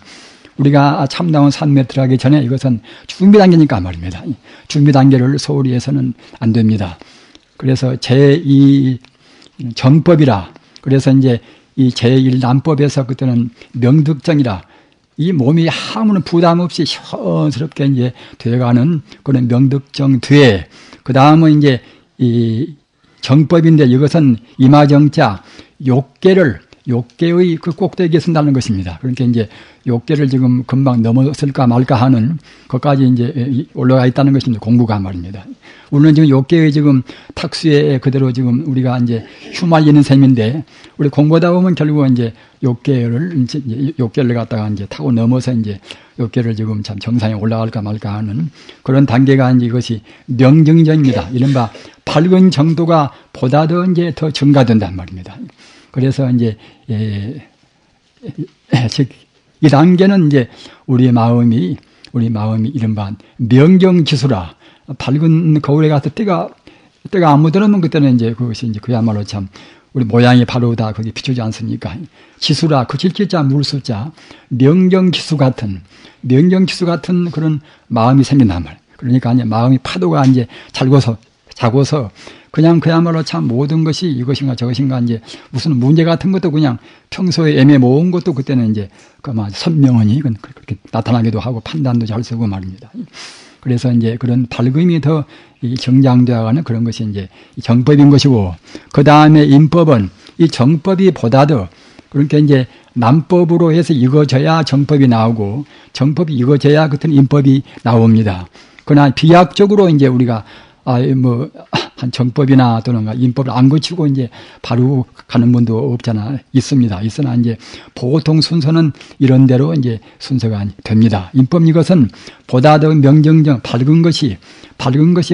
우리가 참다운 삼매에 들어가기 전에 이것은 준비 단계니까 말입니다. 준비 단계를 소홀히 해서는 안 됩니다. 그래서 제2 정법이라 그래서 이제 이 제1난법에서 그때는 명덕정이라 이 몸이 아무런 부담 없이 시원스럽게 이제 되어가는 그런 명덕정 뒤에 그 다음은 이제 이 정법인데 이것은 이마정자 욕계를 욕계의 그 꼭대기에 선다는 것입니다. 그러니까 이제 욕계를 지금 금방 넘어설까 말까 하는 것까지 이제 올라가 있다는 것입니다. 공부가 말입니다. 우리는 지금 욕계의 지금 탁수에 그대로 지금 우리가 이제 휘말리는 셈인데, 우리 공부하다 보면 결국은 이제 욕계를 갖다가 이제 타고 넘어서 이제 욕계를 지금 참 정상에 올라갈까 말까 하는 그런 단계가 이제 이것이 명정전입니다. 이른바 밝은 정도가 보다 더 이제 더 증가된단 말입니다. 그래서 이제 즉 이 단계는 이제 우리 마음이 이른바 명경지수라, 밝은 거울에 가서 때가 안 묻어놓으면 그때는 이제 그것이 이제 그야말로 참 우리 모양이 바로 다 거기 비추지 않습니까? 지수라, 그 질기자 물수자, 명경지수 같은 그런 마음이 생긴단 말. 그러니까 이제 마음이 파도가 이제 자고서 그냥 그야말로 참 모든 것이 이것인가 저것인가 이제 무슨 문제 같은 것도 그냥 평소에 애매모호한 것도 그때는 이제 그만 선명하니 그렇게 나타나기도 하고 판단도 잘 쓰고 말입니다. 그래서 이제 그런 밝음이 더 정장되어가는 그런 것이 이제 정법인 것이고, 그 다음에 인법은 이 정법이 보다 더, 그러니까 이제 남법으로 해서 이거져야 정법이 나오고, 정법이 이거져야 그때 인법이 나옵니다. 그러나 비약적으로 이제 우리가 한 정법이나 또는 인법을 안 거치고 이제 바로 가는 분도 없잖아. 있습니다. 있으나 이제 보통 순서는 이런 대로 이제 순서가 됩니다. 인법 이것은 보다 더 명정정 밝은 것이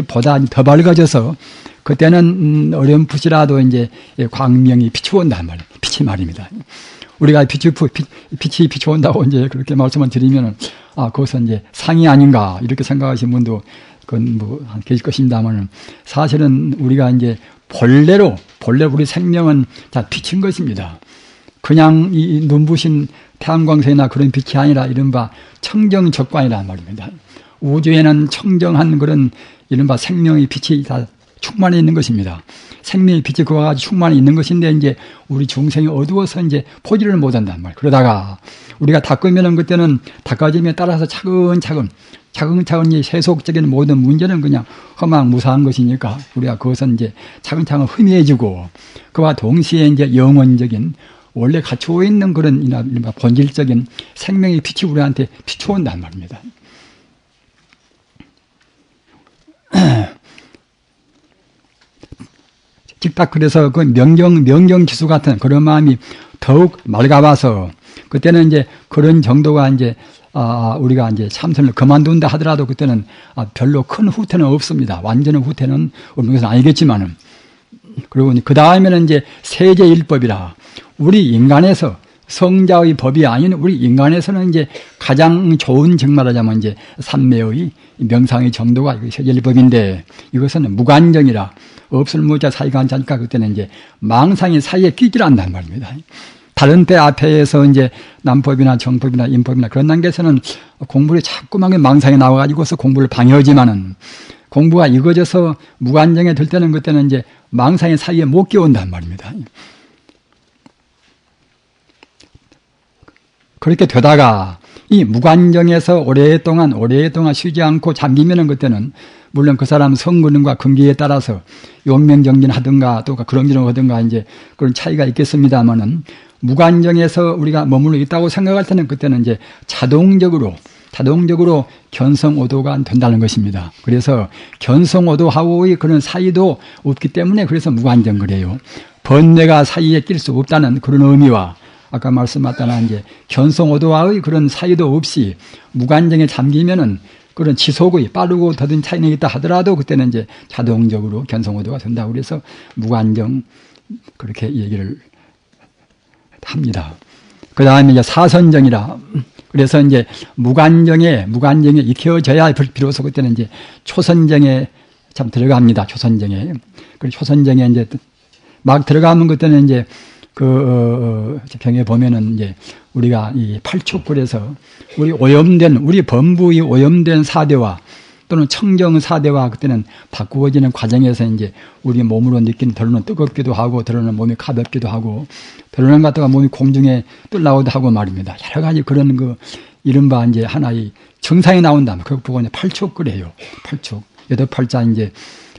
보다 더 밝아져서 그때는 어렴풋이라도 이제 광명이 비추온단 말이에요. 빛이 말입니다. 우리가 빛이 비추온다고 이제 그렇게 말씀을 드리면은 그것은 이제 상이 아닌가 이렇게 생각하시는 분도 그건 계실 것입니다만은, 사실은 우리가 이제 본래로 우리 생명은 다 빛인 것입니다. 그냥 이 눈부신 태양광선이나 그런 빛이 아니라 이른바 청정적광이란 말입니다. 우주에는 청정한 그런 이른바 생명의 빛이 다 충만해 있는 것입니다. 생명의 빛이 그와 같이 충만해 있는 것인데, 이제 우리 중생이 어두워서 이제 보지를 못한단 말이에요. 그러다가 우리가 닦으면은 그때는 닦아짐에 따라서 차근차근 이 세속적인 모든 문제는 그냥 허망무사한 것이니까 우리가 그것은 이제 차근차근 희미해지고, 그와 동시에 이제 영원적인 원래 갖추어 있는 그런 본질적인 생명의 빛이 우리한테 비추온단 말입니다. 즉딱 그래서 그 명경지수 같은 그런 마음이 더욱 맑아와서, 그때는 이제 그런 정도가 이제 우리가 이제 참선을 그만둔다 하더라도 그때는 별로 큰 후퇴는 없습니다. 완전한 후퇴는 없는 것은 아니겠지만은. 그리고 그 다음에는 이제 세제일법이라, 우리 인간에서 성자의 법이 아닌 우리 인간에서는 이제 가장 좋은, 정말하자면 이제 삼매의 명상의 정도가 세제일법인데, 이것은 무관정이라, 없을 무자 사이가 앉으니까 그때는 이제 망상이 사이에 끼질 않는단 말입니다. 다른 때 앞에서 이제 남법이나 정법이나 인법이나 그런 단계에서는 공부를 자꾸만 망상이 나와가지고서 공부를 방해하지만은, 공부가 이거져서 무관정에 들 때는 그때는 이제 망상의 사이에 못 끼온단 말입니다. 그렇게 되다가 이 무관정에서 오랫동안 쉬지 않고 잠기면은 그때는 물론 그 사람 성근과 근기에 따라서 용명정진 하든가 또 그런 기능 하든가 이제 그런 차이가 있겠습니다만은, 무관정에서 우리가 머물러 있다고 생각할 때는 그때는 이제 자동적으로 견성오도가 된다는 것입니다. 그래서 견성오도하고의 그런 사이도 없기 때문에 그래서 무관정 그래요. 번뇌가 사이에 낄 수 없다는 그런 의미와, 아까 말씀하셨다나 이제 견성오도와의 그런 사이도 없이 무관정에 잠기면은 그런 지속의 빠르고 더딘 차이는 있다 하더라도 그때는 이제 자동적으로 견성오도가 된다고 그래서 무관정 그렇게 얘기를 합니다. 그 다음에 이제 사선정이라, 그래서 이제 무관정에 익혀져야 비로소 그때는 이제 초선정에 참 들어갑니다. 초선정에. 그 초선정에 이제 막 들어가면 그때는 이제 병에 보면은 이제 우리가 이 팔축굴에서 우리 범부의 오염된 사대와 또는 청정 사대와 그때는 바꾸어지는 과정에서 이제 우리 몸으로 느낀, 더러는 뜨겁기도 하고, 더러는 몸이 가볍기도 하고, 더러는 갖다가 몸이 공중에 뜰나오기도 하고 말입니다. 여러 가지 그런 이른바 이제 하나의 증상이 나온다면, 그거 보고 이제 팔축굴이에요. 팔축. 여덟 팔자 이제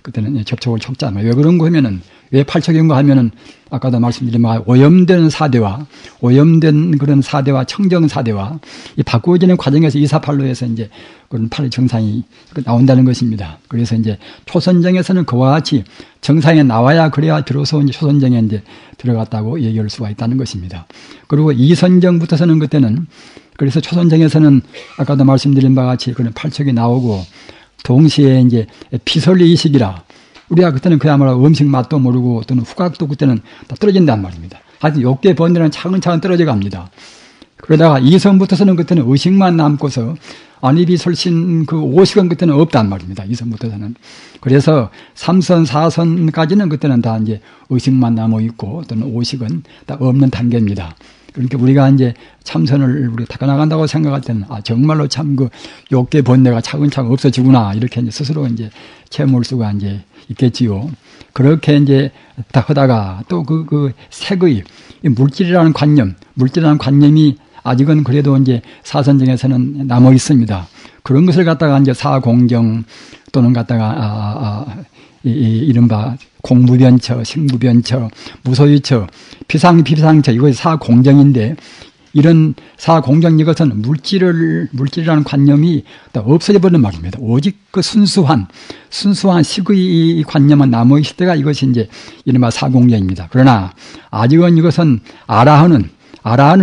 그때는 접촉을 촉자. 왜 그런 거 하면은 왜 팔척인가 하면은 아까도 말씀드린 바 오염된 사대와 오염된 그런 사대와 청정 사대와 이 바꾸어지는 과정에서 248로에서 이제 그런 팔의 정상이 나온다는 것입니다. 그래서 이제 초선정에서는 그와 같이 정상에 나와야 그래야 비로소 이제 초선정에 이제 들어갔다고 얘기할 수가 있다는 것입니다. 그리고 이선정부터서는 그때는 그래서 초선정에서는 아까도 말씀드린 바와 같이 그런 팔척이 나오고 동시에 이제 비설리의식이라 우리가 그때는 그야말로 음식 맛도 모르고 또는 후각도 그때는 다 떨어진단 말입니다. 하여튼 욕계 번뇌는 차근차근 떨어져 갑니다. 그러다가 이선부터서는 그때는 의식만 남고서 안이비설신 그 오식은 그때는 없단 말입니다. 이선부터서는. 그래서 3선, 4선까지는 그때는 다 이제 의식만 남아 있고 또는 오식은 다 없는 단계입니다. 그러니까 우리가 이제 참선을 우리가 닦아나간다고 생각할 때는 정말로 참 그 욕계 번뇌가 차근차근 없어지구나 이렇게 이제 스스로 이제 체험할 수가 이제 있겠지요. 그렇게 이제 딱 하다가 또 그 색의 물질이라는 관념이 아직은 그래도 이제 사선정에서는 남아 있습니다. 그런 것을 갖다가 이제 사공정 또는 갖다가 이른바 공무변처, 식무변처, 무소유처, 비상처 이것이 사공정인데 이런 사공정 이것은 물질이라는 관념이 없어져 버리는 말입니다. 오직 그 순수한 식의 관념만 남아 있을 때가 이것이 이제 이른바 사공정입니다. 그러나 아직은 이것은 아라하는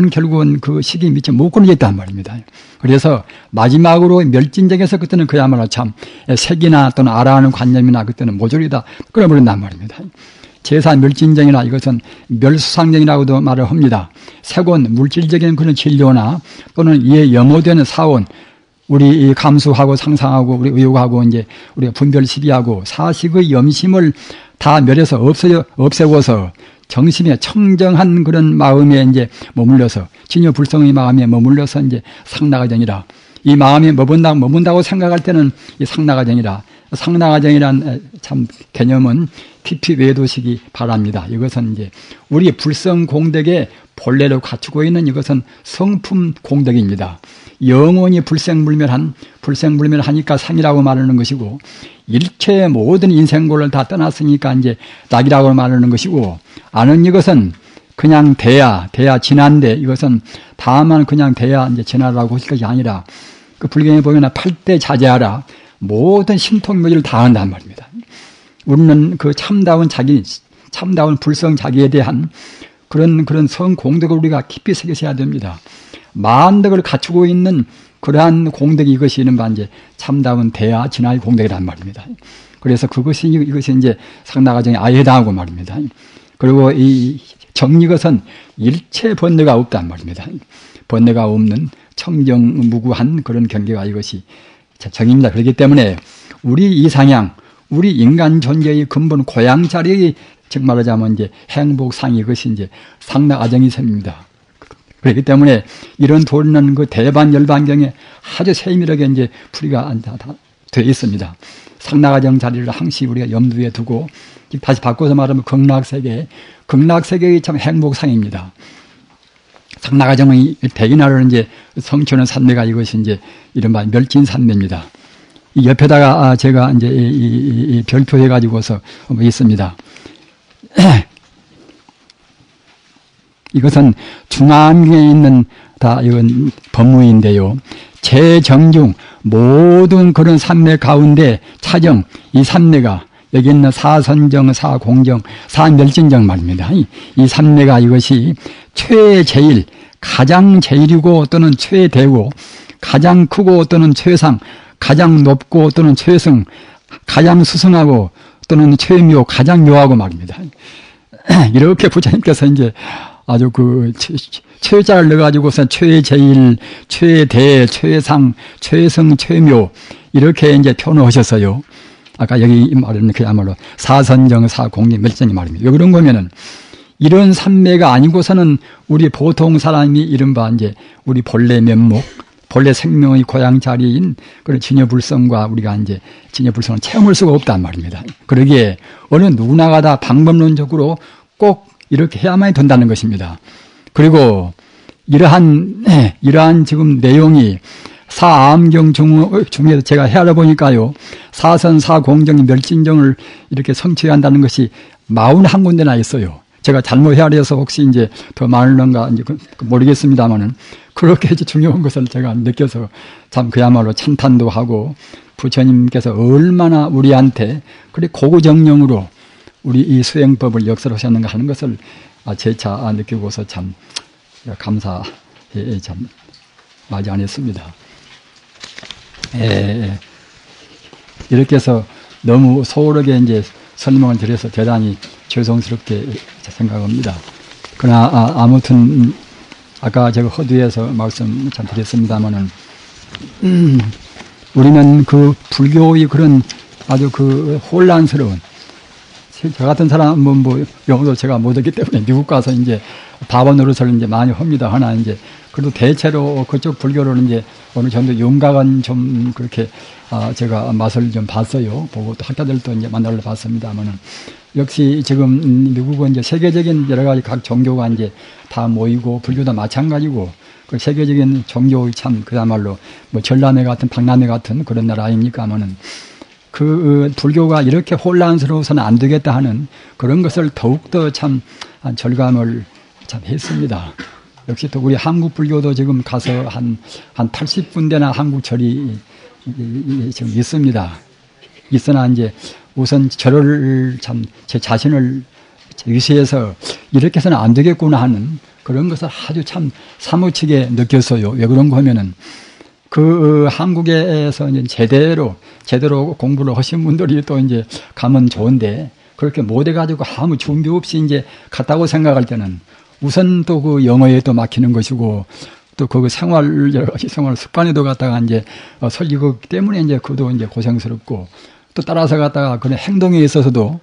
결국은 그 식이 미처 못 끊어져 있단 말입니다. 그래서 마지막으로 멸진정에서 그때는 그야말로 참 색이나 또는 아라하는 관념이나 그때는 모조리 다 끊어버린단 말입니다. 제사 멸진정이나 이것은 멸수상정이라고도 말을 합니다. 색은 물질적인 그런 진료나 또는 이에 염호되는 사원, 우리 감수하고 상상하고 우리 의욕하고 이제 우리가 분별 시비하고 사식의 염심을 다 멸해서 없애고서 정심에 청정한 그런 마음에 이제 머물러서 진여 불성의 마음에 머물러서 이제 상나가정이라 이 마음에 머문다고 생각할 때는 이 상나가정이란 참 개념은 깊이 외도시기 바랍니다. 이것은 이제 우리 불성 공덕의 본래로 갖추고 있는 이것은 성품 공덕입니다. 영원히 불생불멸하니까 상이라고 말하는 것이고 일체의 모든 인생고를 다 떠났으니까 이제 낙이라고 말하는 것이고 아는 이것은 그냥 대야 진한데 이것은 다만 그냥 대야 이제 진하라고 할 것이 아니라 그 불경에 보면 8대 자제하라 모든 신통묘지를 다 한단 말입니다. 우리는 그 참다운 불성 자기에 대한 그런 성공덕을 우리가 깊이 새겨서야 됩니다. 만덕을 갖추고 있는 그러한 공덕이 이것이 이른바 이제 참다운 대야 진화의 공덕이란 말입니다. 그래서 이것이 이제 상나가정에 아예 해당하고 말입니다. 그리고 이 정리것은 일체 번뇌가 없단 말입니다. 번뇌가 없는 청정무구한 그런 경계가 이것이 정입니다. 그렇기 때문에 우리 이상향, 우리 인간 존재의 근본 고향 자리의 즉 말하자면 이제 행복상이 이것이 이제 상나가정이 셈입니다. 그렇기 때문에 이런 도리는 그 대반열반경에 아주 세밀하게 이제 풀이가 되어 있습니다. 상나가정 자리를 항시 우리가 염두에 두고 다시 바꿔서 말하면 극락세계의 참 행복상입니다. 상나가정의 대기나라는 이제 성취하는 산매가 이것이 이제 이른바 멸진산매입니다. 이 옆에다가 제가 이제 이 별표해 가지고서 있습니다. 이것은 중앙에 있는 이건 법무인데요. 제정중 모든 그런 산매 가운데 차정 이 산매가 여기 있는 사선정, 사공정, 사멸진정 말입니다. 이 산매가 이것이 최제일, 가장 제일이고 또는 최대고, 가장 크고 또는 최상, 가장 높고 또는 최승, 가장 수승하고 또는 최묘, 가장 묘하고 말입니다. 이렇게 부처님께서 이제 아주 그 최자를 넣어가지고서 최제일, 최대, 최상, 최승, 최묘 이렇게 이제 표현하셨어요. 아까 여기 말하는 그야말로 사선정, 사공정, 멸진이 말입니다. 왜 그런 거면은 이런 산매가 아니고서는 우리 보통 사람이 이른바 이제 우리 본래 면목, 본래 생명의 고향 자리인 그런 진여불성과 우리가 이제 진여불성을 체험할 수가 없단 말입니다. 그러기에 어느 누구나가 다 방법론적으로 꼭 이렇게 해야만 된다는 것입니다. 그리고 이러한 지금 내용이 사암경 중에서 제가 헤아려 보니까요, 사선, 사공정, 멸진정을 이렇게 성취해야 한다는 것이 41군데나 있어요. 제가 잘못 헤아려서 혹시 이제 더 많은가 이제 모르겠습니다만은 그렇게 이제 중요한 것을 제가 느껴서 참 그야말로 찬탄도 하고 부처님께서 얼마나 우리한테 그리 고구정령으로 우리 이 수행법을 역설하셨는가 하는 것을 재차 느끼고서 참 감사에 참 마지 않았습니다. 이렇게 해서 너무 소홀하게 이제 설명을 드려서 대단히 죄송스럽게 생각합니다. 그러나 아무튼 아까 제가 허두에서 말씀 참 드렸습니다만은 우리는 그 불교의 그런 아주 그 혼란스러운 저 같은 사람은 뭐 영어도 제가 못하기 때문에 미국 가서 이제 바보 노릇을 이제 많이 합니다. 하나 이제 그래도 대체로 그쪽 불교를 이제 어느 정도 윤곽은 좀 그렇게 제가 맛을 좀 봤어요. 보고 또 학자들도 이제 만나러 봤습니다만은 역시 지금 미국은 이제 세계적인 여러 가지 각 종교가 이제 다 모이고 불교도 마찬가지고 그 세계적인 종교의 참 그야말로 뭐 전람회 같은 박람회 같은 그런 나라 아닙니까만은 그 불교가 이렇게 혼란스러워서는 안 되겠다 하는 그런 것을 더욱더 참 절감을 참 했습니다. 역시 또 우리 한국 불교도 지금 가서 한 80군데나 한국 절이 지금 있습니다. 있으나 이제 우선 저를 참 제 자신을 위시해서 이렇게 해서는 안 되겠구나 하는 그런 것을 아주 참 사무치게 느꼈어요. 왜 그런가 하면은 그 한국에서 이제 제대로 공부를 하신 분들이 또 이제 가면 좋은데 그렇게 못 해가지고 아무 준비 없이 이제 갔다고 생각할 때는 우선 또 그 영어에 또 막히는 것이고 또 그 여러 가지 생활 습관에도 갔다가 이제 설리고 때문에 이제 그도 이제 고생스럽고 또 따라서 갔다가 그런 행동에 있어서도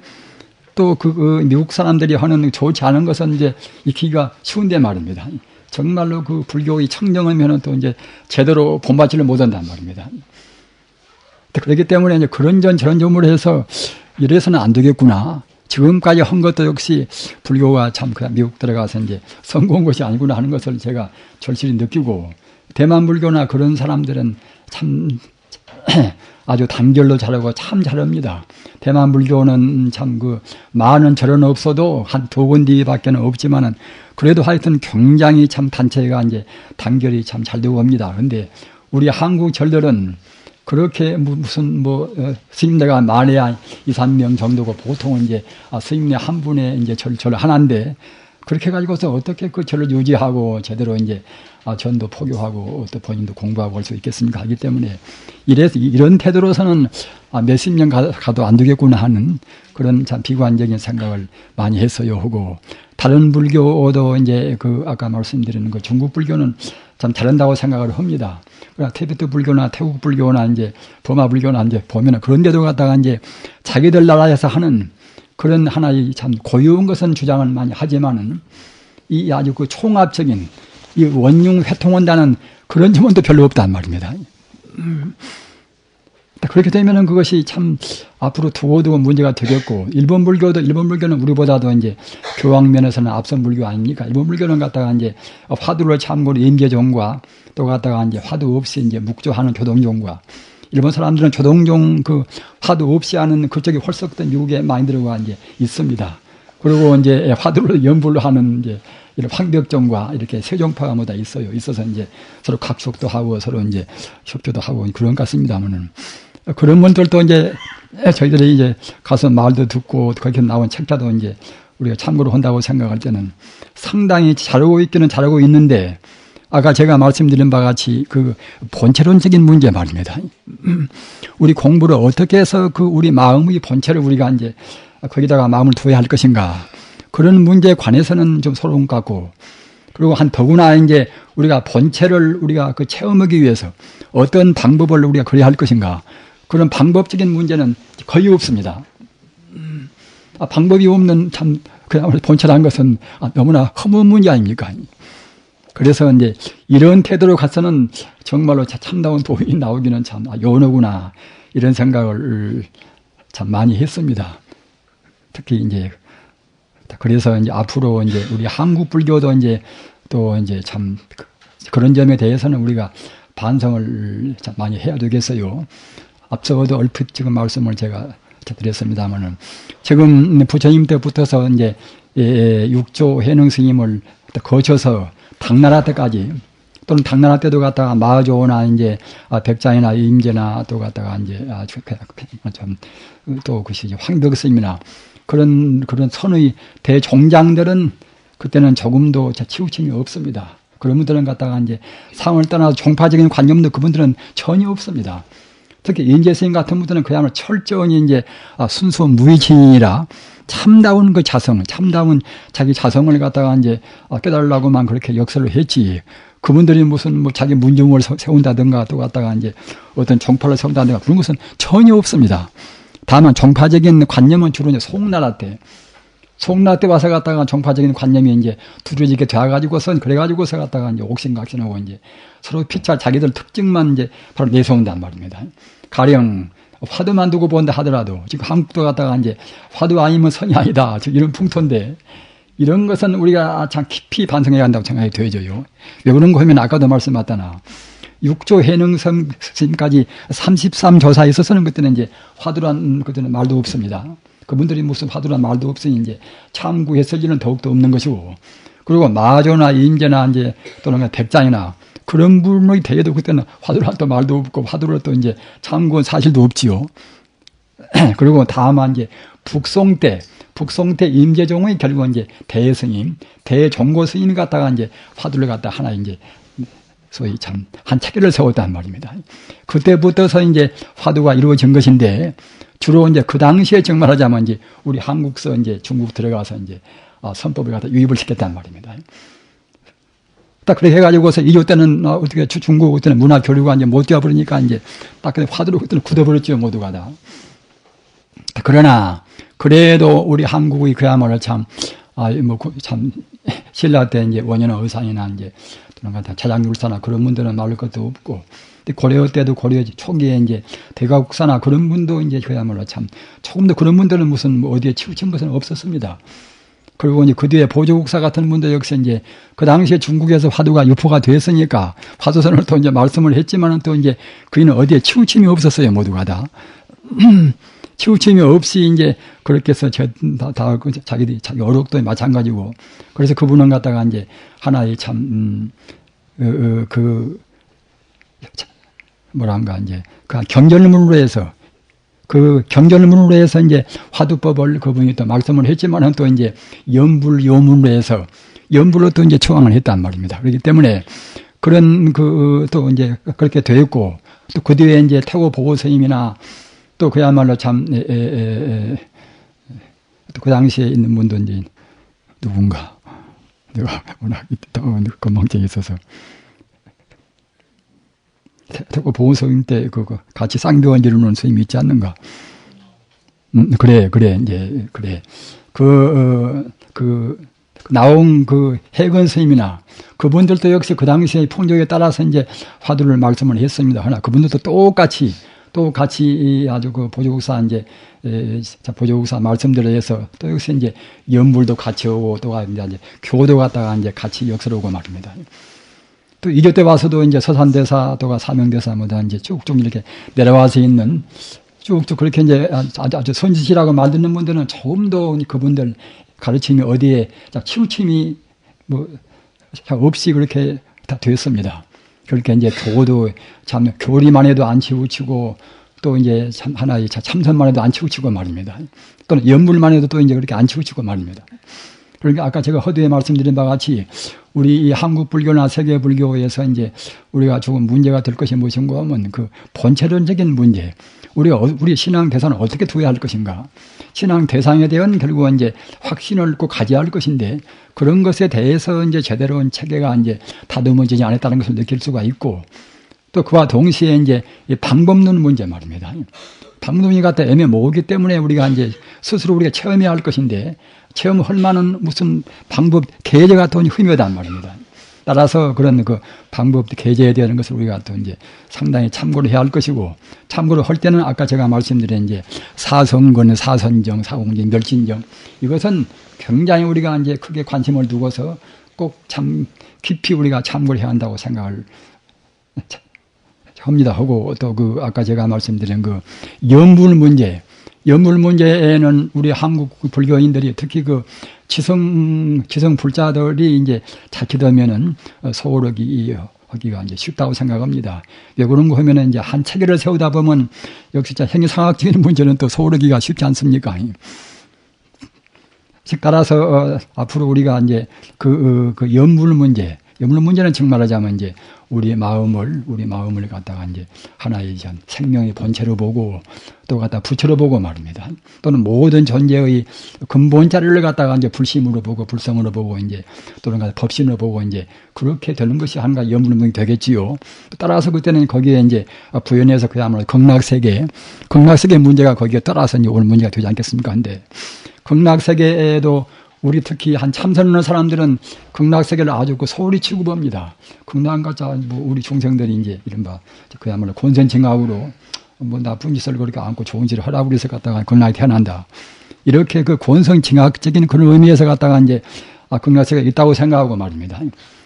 또 그 미국 사람들이 하는 좋지 않은 것은 이제 익히기가 쉬운데 말입니다. 정말로 그 불교의 청정하면은 또 이제 제대로 본받지를 못한단 말입니다. 그렇기 때문에 이제 그런 저런 점으로 해서 이래서는 안 되겠구나. 지금까지 한 것도 역시 불교가 참 그냥 미국 들어가서 이제 성공한 것이 아니구나 하는 것을 제가 절실히 느끼고 대만 불교나 그런 사람들은 참 아주 단결로 잘하고 참 잘합니다. 대만 불교는 참 그 많은 절은 없어도 한 두 군데밖에는 없지만은 그래도 하여튼 굉장히 참 단체가 이제 단결이 참 잘 되고 합니다. 근데 우리 한국 절들은 그렇게 무슨 스님네가 많아야 2, 3명 정도고 보통은 이제 스님네 한 분의 이제 절 하나인데 그렇게 해가지고서 어떻게 그 절을 유지하고 제대로 이제 전도 포교하고 또 본인도 공부하고 할 수 있겠습니까? 하기 때문에 이런 태도로서는 몇십 년 가도 안 되겠구나 하는 그런 참 비관적인 생각을 많이 했어요. 하고 다른 불교도 이제 그 아까 말씀드리는 그 중국 불교는 참 잘한다고 생각을 합니다. 그러나 티베트 불교나 태국 불교나 이제 버마 불교나 이제 보면은 그런 데도 갖다가 이제 자기들 나라에서 하는 그런 하나의 참 고유한 것은 주장을 많이 하지만은 이 아주 그 총합적인 이 원융 회통한다는 그런 점은 또 별로 없단 말입니다. 그렇게 되면은 그것이 참 앞으로 두고두고 문제가 되겠고 일본 불교는 우리보다도 이제 교황 면에서는 앞선 불교 아닙니까? 일본 불교는 갖다가 이제 화두를 참고로 임계종과 또 갖다가 이제 화두 없이 이제 묵조하는 교동종과 일본 사람들은 교동종 그 화두 없이 하는 그쪽이 홀썩던 미국에 많이 들어가 이제 있습니다. 그리고 이제 화두를 연불로 하는 이제 이런 황벽종과 이렇게 세종파가 뭐다 있어서 이제 서로 각축도 하고 서로 이제 협조도 하고 그런 것 같습니다만은 그런 분들도 이제 저희들이 이제 가서 말도 듣고 거기서 나온 책자도 이제 우리가 참고로 한다고 생각할 때는 상당히 잘하고 있기는 잘하고 있는데 아까 제가 말씀드린 바와 같이 그 본체론적인 문제 말입니다. 우리 공부를 어떻게 해서 그 우리 마음의 본체를 우리가 이제 거기다가 마음을 두어야 할 것인가. 그런 문제에 관해서는 좀 서러운 것 같고 그리고 더구나 이제 우리가 본체를 우리가 그 체험하기 위해서 어떤 방법을 우리가 그려야 할 것인가. 그런 방법적인 문제는 거의 없습니다. 방법이 없는 참 그야말로 본체라는 것은 너무나 허무한 문제 아닙니까? 그래서 이제 이런 태도로 가서는 정말로 참다운 도인이 나오기는 참 요노구나 이런 생각을 참 많이 했습니다. 특히 이제 그래서 이제 앞으로 이제 우리 한국 불교도 이제 또 이제 참 그런 점에 대해서는 우리가 반성을 참 많이 해야 되겠어요. 앞서도 얼핏 지금 말씀을 제가 드렸습니다만은 지금 부처님 때부터서 이제 육조 해능 스님을 거쳐서 당나라 때까지 또는 당나라 때도 갔다가 마조나 이제 백장이나 임제나 또 갔다가 이제 또 그것이 황덕 스님이나 그런 선의 대종장들은 그때는 조금도 치우침이 없습니다. 그런 분들은 갖다가 이제 상을 떠나서 종파적인 관념도 그분들은 전혀 없습니다. 특히 인재 스님 같은 분들은 그야말로 철저히 이제 순수 무의진이라 참다운 그 자성, 참다운 자기 자성을 갖다가 이제 깨달으려고만 그렇게 역설을 했지. 그분들이 무슨 뭐 자기 문중을 세운다든가 또 갖다가 이제 어떤 종파를 세운다든가 그런 것은 전혀 없습니다. 다만 종파적인 관념은 주로 이제 송나라 때 와서 갖다가 종파적인 관념이 이제 두드러지게 돼가지고선 그래가지고서 갖다가 이제 옥신각신하고 이제 서로 피차 자기들 특징만 이제 바로 내세운단 말입니다. 가령 화두만 두고 본다 하더라도 지금 한국도 갖다가 이제 화두 아니면 선이 아니다. 이런 풍토인데 이런 것은 우리가 참 깊이 반성해야 한다고 생각이 되어져요. 왜 그런 거 하면 아까도 말씀하셨나. 육조 해능성 스님까지 33조사에 있어서는 그때는 이제 화두란 그때는 말도 없습니다. 그분들이 무슨 화두란 말도 없으니 이제 참구했을 일은 더욱더 없는 것이고 그리고 마조나 임제나 이제 또는 백장이나 그런 분의 대에도 그때는 화두란 또 말도 없고 화두를 또 이제 참구한 사실도 없지요. 그리고 다만 이제 북송 때 임재종의 결국은 이제 대스님, 대종고 스님이 갖다가 이제 화두를 갖다 하나 이제 소위 참 한 체계를 세웠단 말입니다. 그때부터서 이제 화두가 이루어진 것인데 주로 이제 그 당시에 정말하자면 이제 우리 한국서 이제 중국 들어가서 이제 선법을 갖다 유입을 시켰단 말입니다. 딱 그렇게 해가지고서 이조 때는 어떻게 중국 때는 문화 교류가 이제 못 되어버리니까 이제 딱 그냥 화두로 그때는 굳어버렸죠 모두가 다. 그러나 그래도 우리 한국의 그야말로 참 신라 때 이제 원현의 의상이나 이제 차장율사나 그런 분들은 말할 것도 없고, 고려 때도 고려 초기에 이제 대가국사나 그런 분도 이제 그야말로 참 조금도 그런 분들은 무슨 뭐 어디에 치우친 것은 없었습니다. 그리고 이제 그 뒤에 보조국사 같은 분도 역시 이제 그 당시에 중국에서 화두가 유포가 됐으니까 화두선을 또 이제 말씀을 했지만은 또 이제 그이는 어디에 치우침이 없었어요 모두가 다. 치우침이 없이 이제 그렇게 해서 자기 어록도 마찬가지고 그래서 그분은 갖다가 이제 하나의 참 뭐란가 이제 그 경전문으로 해서 이제 화두법을 그분이 또 말씀을 했지만은 또 이제 연불요문으로 해서 연불로 또 이제 초강을 했단 말입니다. 그렇기 때문에 그런 또 이제 그렇게 되었고 또 그 뒤에 이제 태고 보고 스님이나 또 그야말로 참 또 그 당시에 있는 분도 이제 누군가 내가 워낙 건망증이 있어서 태고 보고 스님 때 같이 쌍벽을 이루는 스님이 있지 않는가? 그래 이제 그래 나온 해건 스님이나 그분들도 역시 그 당시의 풍조에 따라서 이제 화두를 말씀을 했습니다. 하나 그분들도 똑같이 아주 보조국사 이제 보조국사 말씀들에 의해서 또 역시 이제 연불도 같이 오고 또 이제 교도 갖다가 이제 같이 역설 오고 말입니다. 또 이조 때 와서도 이제 서산대사 또가 사명대사 뭐다 이제 쭉쭉 이렇게 내려와서 있는 쭉쭉 그렇게 이제 아주 선지시라고 만드는 분들은 조금도 그분들 가르침이 어디에 치우침이 뭐 없이 그렇게 다 됐습니다. 그렇게 이제 교도 참 교리만 해도 안 치우치고 또 이제 참 하나의 참선만 해도 안 치우치고 말입니다. 또는 연불만 해도 또 이제 그렇게 안 치우치고 말입니다. 그러니까 아까 제가 허두에 말씀드린 바와 같이 우리 이 한국 불교나 세계 불교에서 이제 우리가 조금 문제가 될 것이 무엇인가 하면 그 본체론적인 문제. 우리 신앙 대상을 어떻게 두어야 할 것인가. 신앙 대상에 대한 결국은 이제 확신을 꼭 가져야 할 것인데 그런 것에 대해서 이제 제대로 체계가 이제 다듬어지지 않았다는 것을 느낄 수가 있고 또 그와 동시에 이제 방법론 문제 말입니다. 방법론이 갖다 애매모호하기 때문에 우리가 이제 스스로 우리가 체험해야 할 것인데 체험할 만한 무슨 방법 계제 같은 흠이하단 말입니다. 따라서 그런 그 방법 계제에 대한 것을 우리가 또 이제 상당히 참고를 해야 할 것이고 참고를 할 때는 아까 제가 말씀드린 이제 사성근, 사선정, 사공정, 멸진정 이것은 굉장히 우리가 이제 크게 관심을 두고서 꼭 참 깊이 우리가 참고를 해야 한다고 생각을 합니다. 하고 또 아까 제가 말씀드린 연불 문제 염물 문제에는 우리 한국 불교인들이 특히 그 지성 불자들이 이제 자칫하면은 하기가 이제 쉽다고 생각합니다. 왜 그런 거 하면은 이제 한 체계를 세우다 보면 역시 행위상학적인 문제는 또 소홀하기가 쉽지 않습니까? 즉 따라서 앞으로 우리가 이제 그 염물 문제는 즉 말하자면 이제 우리 마음을 갖다가 이제 하나의 생명의 본체로 보고 또 갖다 부처로 보고 말입니다. 또는 모든 존재의 근본 자리를 갖다가 이제 불심으로 보고 불성으로 보고 이제 또는 법신으로 보고 이제 그렇게 되는 것이 한가 염불문이 되겠지요. 따라서 그때는 거기에 이제 부연해서 그야말로 극락세계 문제가 거기에 따라서 이제 올 문제가 되지 않겠습니까? 근데 극락세계에도 우리 특히 한 참선하는 사람들은 극락세계를 아주 소홀히 취급합니다. 극락가자 우리 중생들이 이제 이른바 그야말로 권선징악으로 나쁜 짓을 그렇게 않고 좋은 짓을 하라고 그래서 갖다가 극락에 태어난다. 이렇게 그 권선징악적인 그런 의미에서 갖다가 이제 극락세계가 있다고 생각하고 말입니다.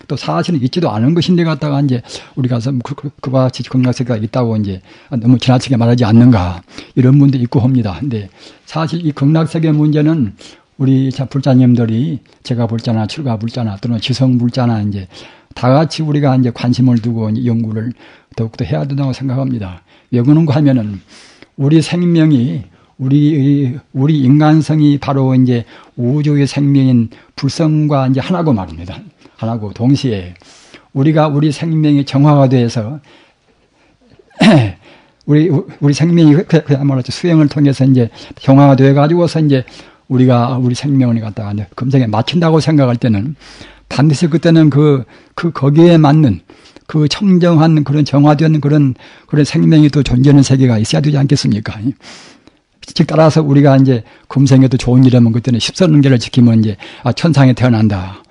또 사실은 있지도 않은 것인데 갖다가 이제 우리가 그와 같이 극락세계가 있다고 이제 너무 지나치게 말하지 않는가 이런 분도 있고 합니다. 근데 사실 이 극락세계 문제는 우리 불자님들이 제가 불자나 출가 불자나 또는 지성 불자나 이제 다 같이 우리가 이제 관심을 두고 연구를 더욱더 해야 된다고 생각합니다. 왜 그런가 하면은 우리 생명이 우리 인간성이 바로 이제 우주의 생명인 불성과 이제 하나고 말입니다. 하나고 동시에 우리 생명이 정화가 돼서 우리 생명이 그야말로 수행을 통해서 이제 정화가 돼 가지고서 이제 우리가 우리 생명을 갖다가 이제 금생에 마친다고 생각할 때는 반드시 그때는 거기에 맞는 그 청정한 그런 정화된 그런 생명이 또 존재하는 세계가 있어야 되지 않겠습니까? 즉 따라서 우리가 이제 금생에도 좋은 일하면 그때는 14능계를 지키면 이제 천상에 태어난다.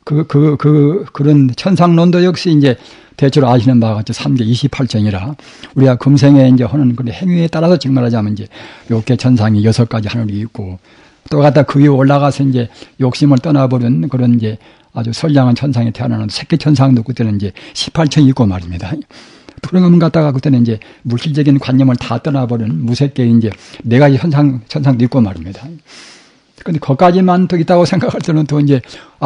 그런 천상론도 역시 이제 대체로 아시는 바와 같이 3계 28전이라 우리가 금생에 이제 하는 그런 행위에 따라서 즉 말하자면 이제 욕계 천상이 6가지 하늘이 있고 또 갖다 그 위에 올라가서 이제 욕심을 떠나버린 그런 이제 아주 선량한 천상에 태어나는 새끼 천상도 그때는 이제 18천이 있고 말입니다. 그러면 갖다가 그때는 이제 물질적인 관념을 다 떠나버린 무색계 이제 4가지 천상도 있고 말입니다. 근데 거기까지만 또 있다고 생각할 때는 또 이제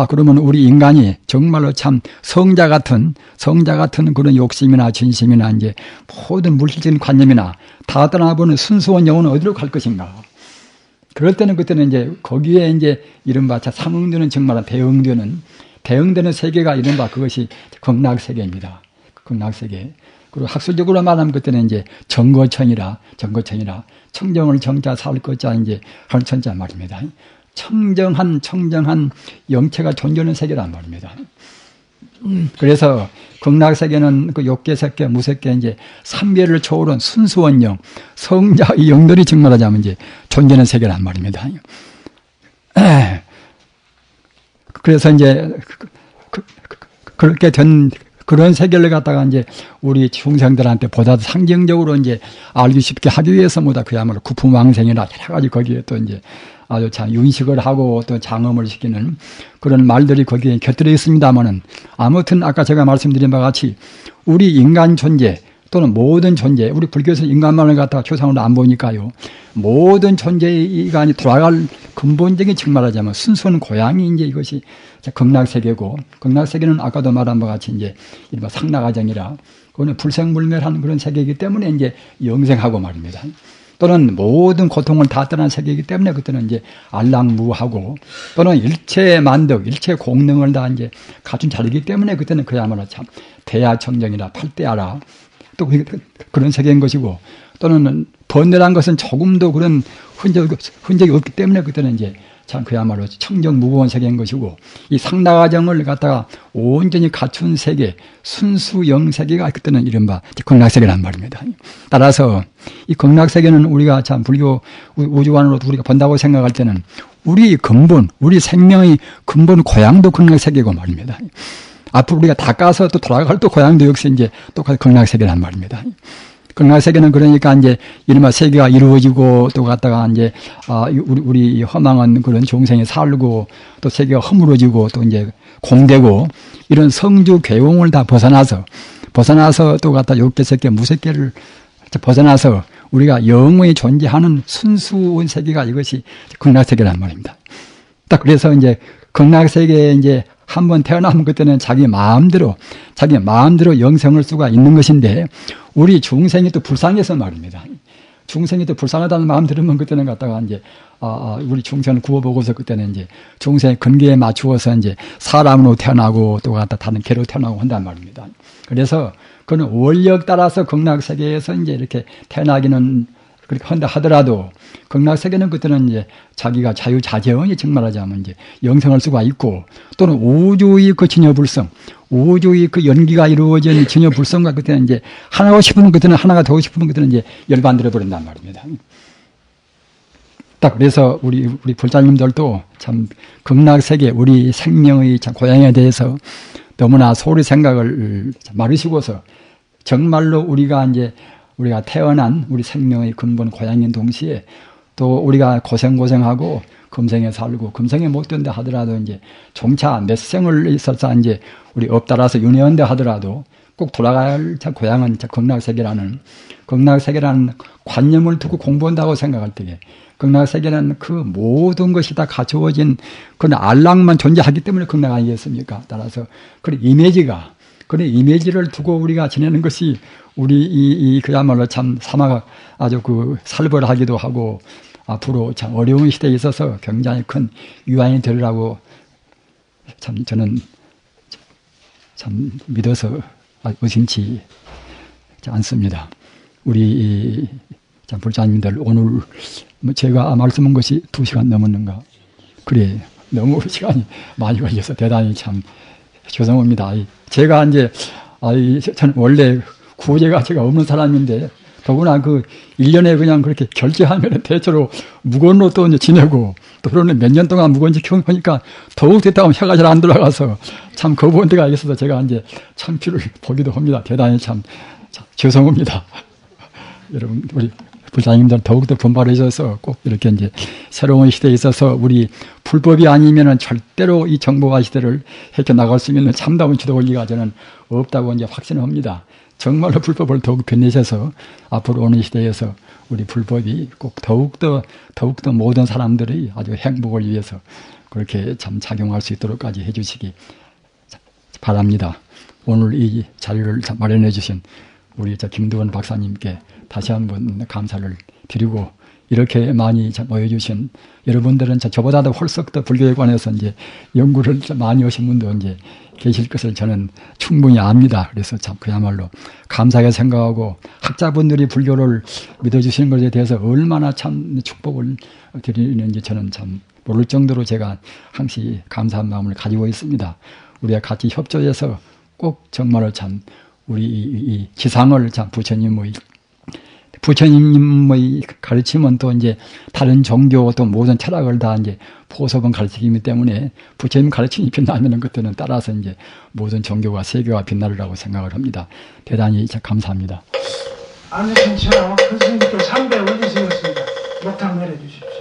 그러면 우리 인간이 정말로 참 성자 같은 그런 욕심이나 진심이나 이제 모든 물질적인 관념이나 다 떠나보는 순수한 영혼은 어디로 갈 것인가? 그럴 때는 그때는 이제 거기에 이제 이른바 상응되는 정말 대응되는 세계가 이른바 그것이 극락세계입니다. 극락세계. 그리고 학술적으로 말하면 그때는 이제 정거천이라 청정을 정자 살 것자 이제 할 천자 말입니다. 청정한 영체가 존재하는 세계란 말입니다. 그래서 극락세계는 그 욕계세계, 무색계 이제 삼계를 초월한 순수한 영, 성자의 영들이 정말하자면 이제 존재하는 세계란 말입니다. 그래서 이제 그렇게 된 그런 세계를 갖다가 이제 우리 중생들한테 보다 상징적으로 이제 알기 쉽게 하기 위해서 그야말로 구품왕생이나 여러 가지 거기에 또 이제 아주 참 윤식을 하고 또 장엄을 시키는 그런 말들이 거기에 곁들여 있습니다만은 아무튼 아까 제가 말씀드린 바와 같이 우리 인간 존재 또는 모든 존재, 우리 불교에서 인간만을 갖다가 초상으로 안 보니까요. 모든 존재가 돌아갈 근본적인 즉 말하자면 순수한 고향이 이제 이것이 극락세계고, 극락세계는 아까도 말한 바와 같이 이제 이른바 상락아정이라, 그거는 불생불멸한 그런 세계이기 때문에 이제 영생하고 말입니다. 또는 모든 고통을 다 떠난 세계이기 때문에 그때는 이제 안락무하고, 또는 일체 만덕, 일체 공능을 다 이제 갖춘 자리이기 때문에 그때는 그야말로 참 대야청정이라 팔대하라. 또 그런 세계인 것이고, 또는 번뇌란 것은 조금도 그런 흔적이 없기 때문에 그때는 이제 참 그야말로 청정무고한 세계인 것이고, 이 상락아정을 갖다가 온전히 갖춘 세계, 순수영 세계가 그때는 이른바 극락세계란 말입니다. 따라서 이 극락세계는 우리가 참 불교 우주관으로 우리가 본다고 생각할 때는 우리 근본, 우리 생명의 근본 고향도 극락세계고 말입니다. 앞으로 우리가 다 까서 또 돌아갈 또 고향도 역시 이제 똑같이 극락세계란 말입니다. 극락세계는 그러니까 이제 이른바 세계가 이루어지고 또 갖다가 이제 우리 허망한 그런 중생이 살고 또 세계가 허물어지고 또 이제 공되고 이런 성주 괴공을 다 벗어나서 또 갖다 욕계세계 무색계를 벗어나서 우리가 영원히 존재하는 순수한 세계가 이것이 극락세계란 말입니다. 딱 그래서 이제 극락세계에 이제 한번 태어나면 그때는 자기 마음대로 영생을 수가 있는 것인데, 우리 중생이 또 불쌍해서 말입니다. 중생이 또 불쌍하다는 마음 들으면 그때는 갖다가 이제 우리 중생을 구워보고서 그때는 이제 중생의 근기에 맞추어서 이제 사람으로 태어나고 또 갖다 다른 개로 태어나고 한단 말입니다. 그래서 그는 원력 따라서 극락세계에서 이제 이렇게 태어나기는 그렇게 한다 하더라도, 극락세계는 그때는 이제 자기가 자유자재원이 정말하자면 이제 영생할 수가 있고, 또는 우주의 그 진여불성, 우주의 그 연기가 이루어진 진여불성과 그때는 이제 하나가 싶으면 그때는 하나가 되고 싶으면 그때는 이제 열반들어 버린단 말입니다. 딱 그래서 우리 불자님들도 참 극락세계, 우리 생명의 참 고향에 대해서 너무나 소리 생각을 마르시고서, 정말로 우리가 태어난 우리 생명의 근본 고향인 동시에 또 우리가 고생하고 금생에 살고 금생에 못 된다 하더라도 이제 종차 몇 생을 있어서 이제 우리 업따라서 윤회한다 하더라도 꼭 돌아갈 고향은 극락세계라는 관념을 두고 공부한다고 생각할 때에, 극락세계는 그 모든 것이 다 갖추어진 그런 안락만 존재하기 때문에 극락 아니겠습니까? 따라서 그런 이미지를 두고 우리가 지내는 것이 우리 그야말로 참 사막 아주 살벌하기도 하고 앞으로 참 어려운 시대에 있어서 굉장히 큰 유한이 되리라고 저는 참 믿어서 의심치 않습니다. 우리 참 불자님들, 오늘 제가 말씀한 것이 2시간 넘었는가? 그래, 너무 시간이 많이 걸려서 대단히 참 죄송합니다. 제가 저는 원래 구제가 제가 없는 사람인데, 더구나 1년에 그냥 그렇게 결제하면 대체로 무건으로 또 이제 지내고, 또 그러는 몇 년 동안 무건 지켜보니까 더욱 됐다 하면 혀가 잘 안 들어가서 참 거부한 데가 있어서 제가 이제 참피를 보기도 합니다. 대단히 참 죄송합니다. 여러분, 우리 불자님들 더욱더 분발해 주셔서 꼭 이렇게 이제 새로운 시대에 있어서 우리 불법이 아니면은 절대로 이 정보화 시대를 헤쳐나갈 수 있는 참다운 지도 원리가 저는 없다고 이제 확신합니다. 정말로 불법을 더욱 변내셔서 앞으로 오는 시대에서 우리 불법이 꼭 더욱더 모든 사람들이 아주 행복을 위해서 그렇게 참 작용할 수 있도록까지 해주시기 바랍니다. 오늘 이 자리를 마련해 주신 우리 김두원 박사님께 다시 한번 감사를 드리고, 이렇게 많이 모여주신 여러분들은 저보다도 훨씬 더 불교에 관해서 이제 연구를 많이 하신 분도 이제 계실 것을 저는 충분히 압니다. 그래서 참 그야말로 감사하게 생각하고, 학자분들이 불교를 믿어주시는 것에 대해서 얼마나 참 축복을 드리는지 저는 참 모를 정도로 제가 항시 감사한 마음을 가지고 있습니다. 우리가 같이 협조해서 꼭 정말로 참 우리 이 지상을 참 부처님의 가르침은 또 이제 다른 종교 또 모든 철학을 다 이제 포섭은 가르치기 때문에 부처님 가르침이 빛나면은 그때는 따라서 이제 모든 종교가 세계가 빛나리라고 생각을 합니다. 대단히 감사합니다. 안녕하세요. 선생님께 3배 올리시겠습니다. 목탁 내려주십시오.